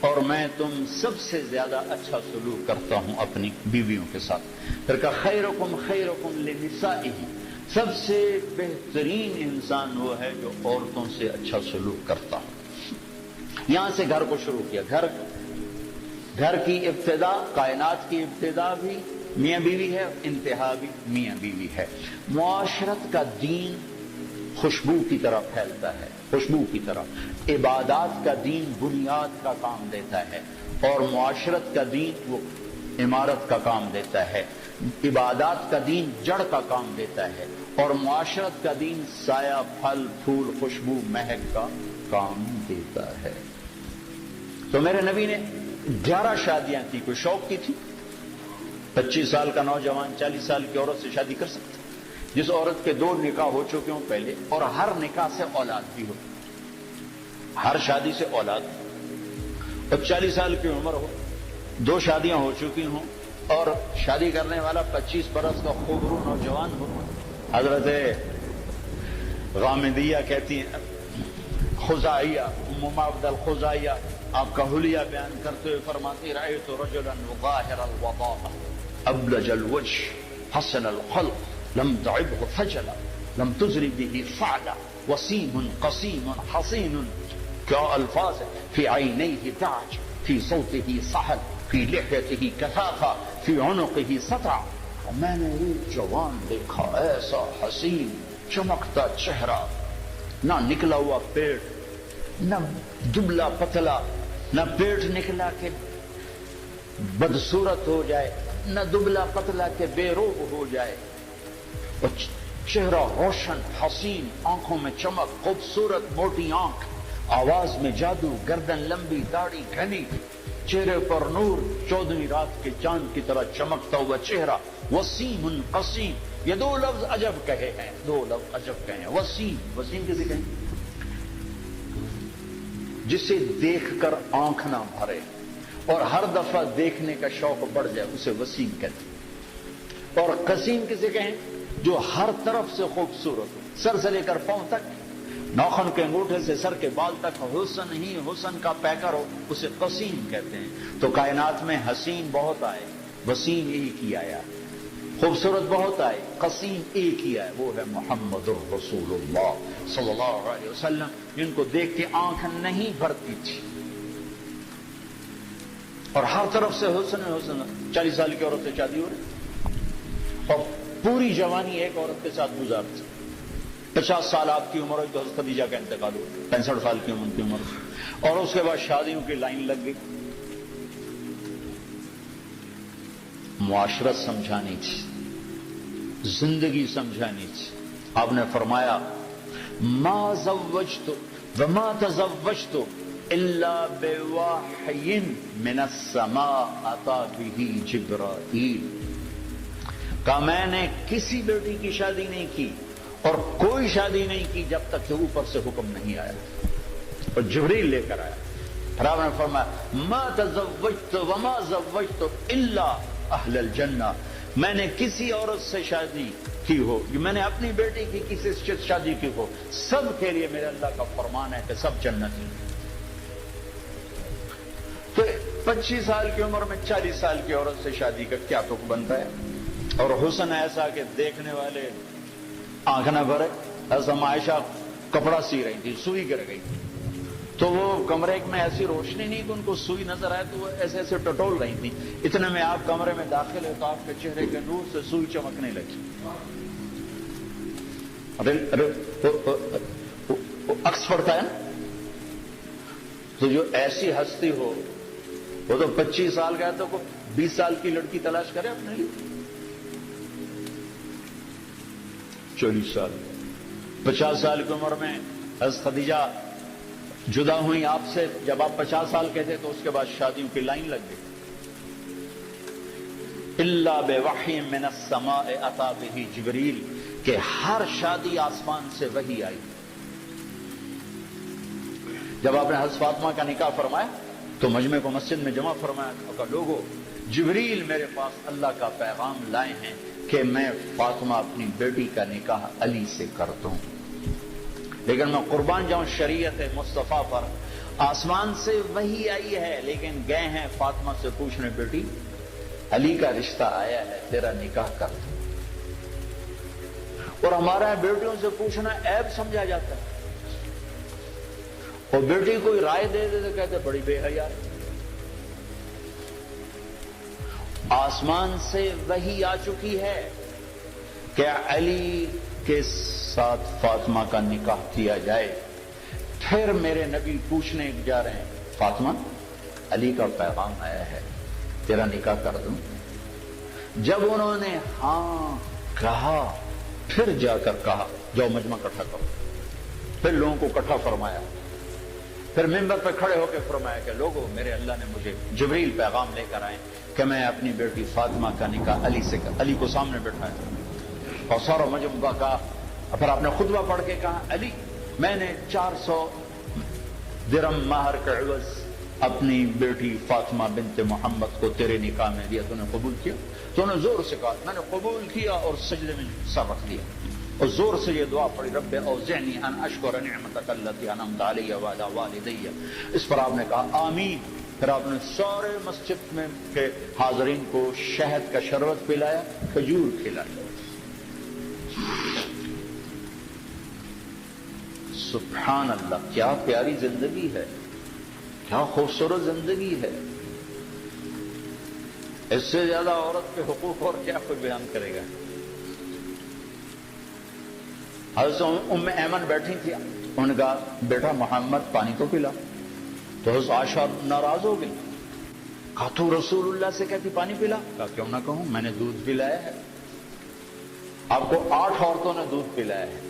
اور میں تم سب سے زیادہ اچھا سلوک کرتا ہوں اپنی بیویوں کے ساتھ. پھر کہا خیرکم خیرکم لنسائہ، سب سے بہترین انسان وہ ہے جو عورتوں سے اچھا سلوک کرتا ہو. یہاں سے گھر کو شروع کیا. گھر کی ابتدا، کائنات کی ابتدا بھی میاں بیوی ہے، انتہا بھی میاں بیوی ہے. معاشرت کا دین خوشبو کی طرح پھیلتا ہے، خوشبو کی طرح۔ عبادات کا دین بنیاد کا کام دیتا ہے اور معاشرت کا دین وہ عمارت کا کام دیتا ہے۔ عبادات کا دین جڑ کا کام دیتا ہے اور معاشرت کا دین سایہ، پھل، پھول، خوشبو، مہک کا کام دیتا ہے۔ تو میرے نبی نے 11 شادیاں کی، کوئی شوق کی تھی؟ 25 سال کا نوجوان 40 سال کی عورت سے شادی کر سکتا؟ جس عورت کے 2 نکاح ہو چکے ہوں پہلے اور ہر نکاح سے اولاد بھی ہو، ہر شادی سے اولاد، اور 40 سال کی عمر ہو، 2 شادیاں ہو چکی ہوں اور شادی کرنے والا 25 برس کا خوبرو نوجوان ہو۔ حضرت غامدیہ کہتی ہیں، خزائیہ، ام معبد الخزائیہ آپ کا حلیہ بیان کرتے ہوئے فرماتی، رأیت رجلا ظاہر الوضاء ابلج الوجه حسن الخلق لم تعبه فجلا لم تزر به فعلا وسیم قسیم حسین، کیا الفاظ فی عینیہ تعج فی صوتہ سحل فی لحیتہ کثافہ فی عنقہ سطع۔ میں نے ایک جوان دیکھا ایسا حسین چمکتا چہرہ، نہ نکلا ہوا پیٹ، نہ دبلا پتلا، نہ پیٹ نکلا کہ بدصورت ہو جائے، نہ دبلا پتلا کہ بے روب ہو جائے، اور چہرہ روشن حسین، آنکھوں میں چمک، خوبصورت موٹی آنکھ، آواز میں جادو، گردن لمبی، داڑھی گھنی، چہرے پر نور، 14ویں رات کے چاند کی طرح چمکتا ہوا چہرہ، وسیم قسیم۔ یہ 2 لفظ عجب کہے ہیں، 2 لفظ عجب کہے ہیں۔ وسیم، وسیم کسے کہیں؟ جسے دیکھ کر آنکھ نہ بھرے اور ہر دفعہ دیکھنے کا شوق بڑھ جائے، اسے وسیم کہتے ہیں۔ اور قسیم کسے کہیں؟ جو ہر طرف سے خوبصورت ہو، سر سے لے کر پاؤں تک، ناخن کے انگوٹھے سے سر کے بال تک حسن ہی حسن کا پیکر ہو، اسے قسیم کہتے ہیں۔ تو کائنات میں حسین بہت آئے، وسیم ایک ہی آیا، خوبصورت بہت آئے، قسیم ایک ہی آئے، وہ ہے محمد الرسول اللہ صلی اللہ علیہ وسلم، جن کو دیکھ کے آنکھ نہیں بھرتی تھی اور ہر طرف سے حسن حسن۔ 40 سال کی عورت سے شادی ہو رہی اور پوری جوانی ایک عورت کے ساتھ گزارتی، 50 سال آپ کی عمر ہوئی تو حضرت خدیجہ کا انتقال ہوا، 65 سال کی عمر اور اس کے بعد شادیوں کی لائن لگ گئی۔ معاشرت سمجھانی تھی، زندگی سمجھانی تھی۔ آپ نے فرمایا، ما زوجت وما تزوجت الا بوحی من السماء اتى به جبرائیل۔ کہا میں نے کسی بیٹی کی شادی نہیں کی اور کوئی شادی نہیں کی جب تک کہ اوپر سے حکم نہیں آیا اور جبریل لے کر آیا۔ پھر آپ نے فرمایا، ما تزوجت وما زوجت الا اہل الجنہ۔ میں نے کسی عورت سے شادی کی ہو، میں نے اپنی بیٹی کی کسی سے شادی کی ہو، سب کے لیے میرے اللہ کا فرمان ہے کہ سب جنتی ہیں۔ تو 25 سال کی عمر میں 40 سال کی عورت سے شادی کا کیا تک بنتا ہے؟ اور حسن ایسا کہ دیکھنے والے آنکھ نہ بھرے۔ ایسا عائشہ کپڑا سی رہی تھی، سوئی گر گئی تو وہ کمرے میں ایسی روشنی نہیں کہ ان کو سوئی نظر آئے، تو وہ ایسے ایسے ٹٹول رہی تھی۔ اتنے میں آپ کمرے میں داخل ہے تو آپ کے چہرے کے نور سے سوئی چمکنے لگی۔ عکس پڑتا ہے نا، تو جو ایسی ہستی ہو وہ تو 25 سال کا ہے تو 20 سال کی لڑکی تلاش کرے اپنے لیے، 40 سال 50 سال کی عمر میں حضرت خدیجہ جدا ہوئی آپ سے جب آپ 50 سال کے تھے، تو اس کے بعد شادیوں کی لائن لگ گئی۔ الا بوحی من السماء اتى به جبریل، کہ ہر شادی آسمان سے وحی آئی۔ جب آپ نے حضرت فاطمہ کا نکاح فرمایا تو مجمع کو مسجد میں جمع فرمایا، کہا لوگوں جبریل میرے پاس اللہ کا پیغام لائے ہیں کہ میں فاطمہ اپنی بیٹی کا نکاح علی سے کر دوں، لیکن میں قربان جاؤں شریعت مصطفیٰ پر۔ آسمان سے وحی آئی ہے لیکن گئے ہیں فاطمہ سے پوچھنے، بیٹی علی کا رشتہ آیا ہے، تیرا نکاح کر دوں۔ اور ہمارا بیٹیوں سے پوچھنا عیب سمجھا جاتا ہے، اور بیٹی کوئی رائے دے دے تو کہتے بڑی بے حیا ہے۔ آسمان سے وحی آ چکی ہے کہ علی کے ساتھ فاطمہ کا نکاح کیا جائے. پھر میرے نبی پوچھنے جا رہے ہیں فاطمہ علی کا پیغام آیا ہے تیرا نکاح کر دوں. جب انہوں نے ہاں کہا پھر جا کر کہا جاؤ مجمع اکٹھا کرو. پھر لوگوں کو اکٹھا فرمایا. پھر ممبر پہ کھڑے ہو کے فرمایا کہ لوگوں میرے اللہ نے مجھے جبریل پیغام لے کر آئے کہ میں اپنی بیٹی فاطمہ کا نکاح علی سے کر. علی کو سامنے بٹھایا اور سارا مجمع کہا. پھر آپ نے خطبہ پڑھ کے کہا علی میں نے 400 درم مہر کا عوض اپنی بیٹی فاطمہ بنت محمد کو تیرے نکاح میں دیا. تو نے قبول کیا؟ تو انہوں نے زور سے کہا میں نے قبول کیا اور سجدے میں سر رکھ دیا اور زور سے یہ دعا پڑھی رب اوزعنی ان اشکر نعمتک التی انعمت علی وعلی والدی. اس پر آپ نے کہا آمین. پھر آپ نے سارے مسجد میں کے حاضرین کو شہد کا شربت پلایا, کھجور کھلایا. سبحان اللہ, کیا پیاری زندگی ہے, کیا خوبصورت زندگی ہے. اس سے زیادہ عورت کے حقوق اور کیا کوئی بیان کرے گا. حضرت ام ایمن بیٹھی تھی, انہوں نے کہا بیٹا محمد پانی تو پلا. تو حضرت عائشہ ناراض ہو گئی. کہا تو رسول اللہ سے کہتی پانی پلا؟ کہا کیوں نہ کہوں, میں نے دودھ پلایا ہے. آپ کو 8 عورتوں نے دودھ پلایا ہے,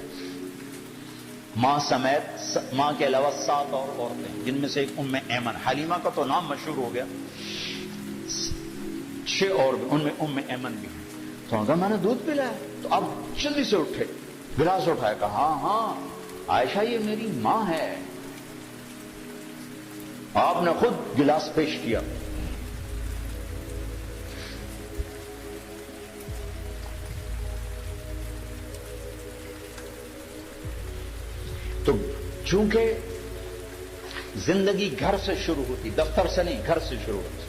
ماں سمیت, ماں کے علاوہ 7 اور عورتیں, جن میں سے ایک ام ایمن. حلیمہ کا تو نام مشہور ہو گیا, 6 اور بھی, ان میں ام ایمن بھی. تو انہوں نے کہا میں نے دودھ پلایا. تو اب جلدی سے اٹھے, گلاس اٹھایا, کہا ہاں ہاں عائشہ یہ میری ماں ہے. آپ نے خود گلاس پیش کیا. تو چونکہ زندگی گھر سے شروع ہوتی, دفتر سے نہیں, گھر سے شروع ہوتی.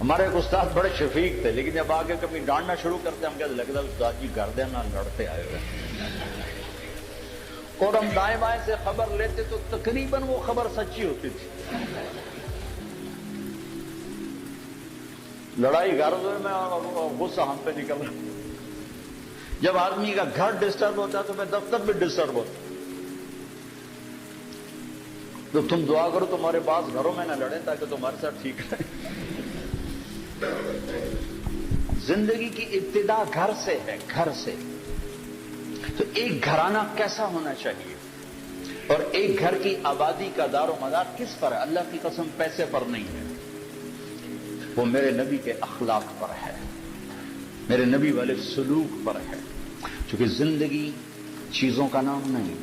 ہمارے ایک استاد بڑے شفیق تھے, لیکن جب آگے کبھی ڈانٹنا شروع کرتے ہم کہتے لگتا استاد جی گھر دینا لڑتے آئے ہوئے. اور ہم دائیں بائیں سے خبر لیتے تو تقریباً وہ خبر سچی ہوتی تھی. لڑائی گھر میں اور غصہ ہم پہ نکل رہا. جب آدمی کا گھر ڈسٹرب ہوتا ہے تو میں دفتر بھی ڈسٹرب ہوتا. تو تم دعا کرو تمہارے پاس گھروں میں نہ لڑیں تاکہ تمہارے ساتھ ٹھیک رہے. زندگی کی ابتدا گھر سے ہے, گھر سے. تو ایک گھرانہ کیسا ہونا چاہیے اور ایک گھر کی آبادی کا دار و مدار کس پر ہے؟ اللہ کی قسم پیسے پر نہیں ہے, وہ میرے نبی کے اخلاق پر ہے, میرے نبی والے سلوک پر ہے. چونکہ زندگی چیزوں کا نام نہیں,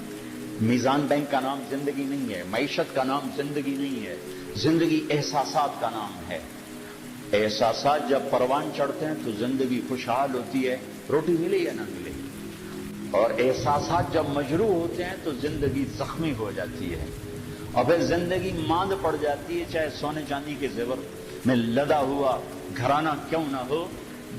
میزان بینک کا نام زندگی نہیں ہے, معیشت کا نام زندگی نہیں ہے. زندگی احساسات کا نام ہے. احساسات جب پروان چڑھتے ہیں تو زندگی خوشحال ہوتی ہے, روٹی ملے یا نہ ملے. اور احساسات جب مجروح ہوتے ہیں تو زندگی زخمی ہو جاتی ہے, اور پھر زندگی ماند پڑ جاتی ہے, چاہے سونے چاندی کے زیور میں لدا ہوا گھرانہ کیوں نہ ہو.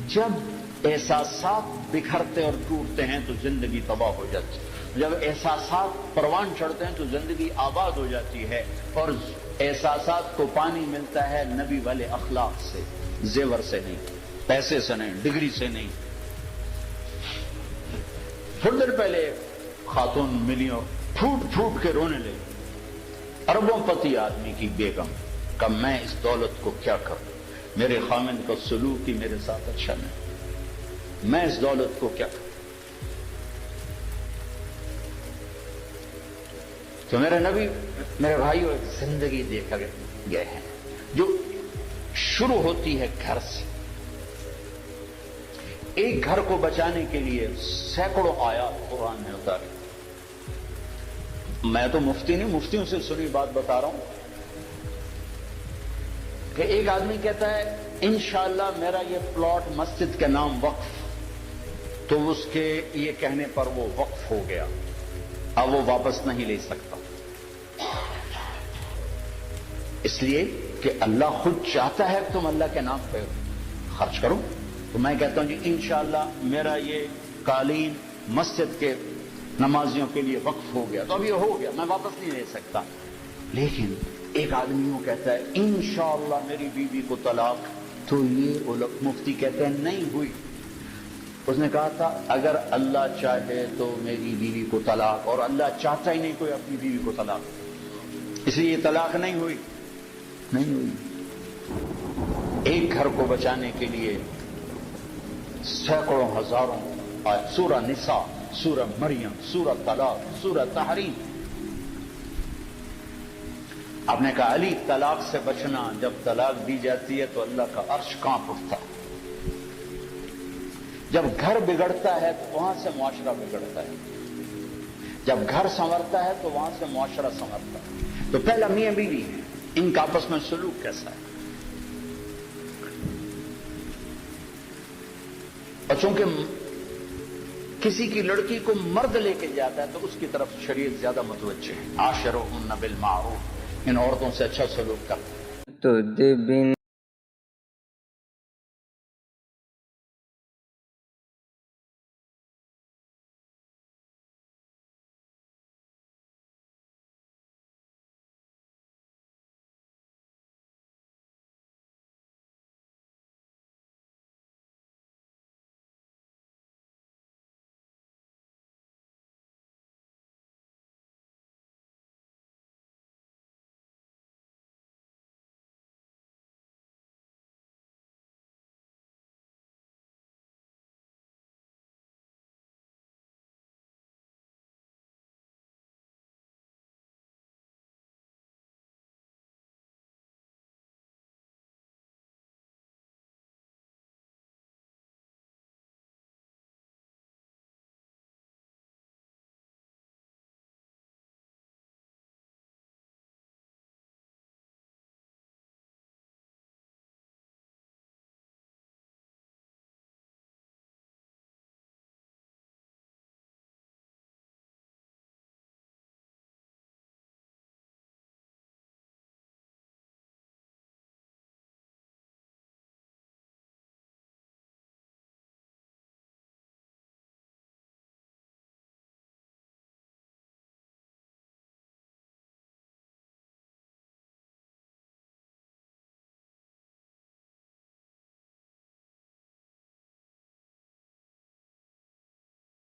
جب احساسات بکھرتے اور ٹوٹتے ہیں تو زندگی تباہ ہو جاتی ہے. جب احساسات پروان چڑھتے ہیں تو زندگی آباد ہو جاتی ہے. اور احساسات کو پانی ملتا ہے نبی والے اخلاق سے, زیور سے نہیں, پیسے سے نہیں, ڈگری سے نہیں. تھوڑی دیر پہلے خاتون ملی اور پھوٹ پھوٹ کے رونے لگی. اربوں پتی آدمی کی بیگم, کہ میں اس دولت کو کیا کروں, میرے خامند کا سلوک ہی میرے ساتھ اچھا نہیں, میں اس دولت کو کیا کروں. تو میرے نبی, میرے بھائیو, ایک زندگی دیکھا گئے ہیں جو شروع ہوتی ہے گھر سے. ایک گھر کو بچانے کے لیے سینکڑوں آیات قرآن میں اتاری. میں تو مفتی نہیں, مفتیوں سے سنی بات بتا رہا ہوں کہ ایک آدمی کہتا ہے انشاءاللہ میرا یہ پلاٹ مسجد کے نام وقف, تو اس کے یہ کہنے پر وہ وقف ہو گیا, اب وہ واپس نہیں لے سکتا. اس لیے کہ اللہ خود چاہتا ہے کہ تم اللہ کے نام پہ خرچ کرو. تو میں کہتا ہوں جی انشاءاللہ میرا یہ قالین مسجد کے نمازیوں کے لیے وقف ہو گیا, تو اب یہ ہو گیا, میں واپس نہیں لے سکتا. لیکن ایک آدمی وہ کہتا ہے انشاءاللہ میری بیوی کو طلاق, تو یہ مفتی کہتے ہیں نہیں ہوئی. اس نے کہا تھا اگر اللہ چاہے تو میری بیوی کو طلاق، اور اللہ چاہتا ہی نہیں کوئی اپنی بیوی کو طلاق، اس لیے یہ طلاق نہیں ہوئی۔ ایک گھر کو بچانے کے لیے سینکڑوں ہزاروں آیت، سورہ نساء، سورہ مریم، سورہ طلاق، سورہ تحریم۔ آپ نے کہا علی طلاق سے بچنا، جب طلاق دی جاتی ہے تو اللہ کا عرش کانپ اٹھتا ہے۔ جب گھر بگڑتا ہے تو وہاں سے معاشرہ بگڑتا ہے، جب گھر سنورتا ہے تو وہاں سے معاشرہ سنورتا ہے۔ تو پہلا میاں بیوی ہے، ان کا آپس میں سلوک کیسا ہے؟ اور چونکہ کسی کی لڑکی کو مرد لے کے جاتا ہے تو اس کی طرف شریعت زیادہ متوجہ ہے۔ عاشروہن بالمعروف، ان عورتوں سے اچھا سلوک کرتا ہے۔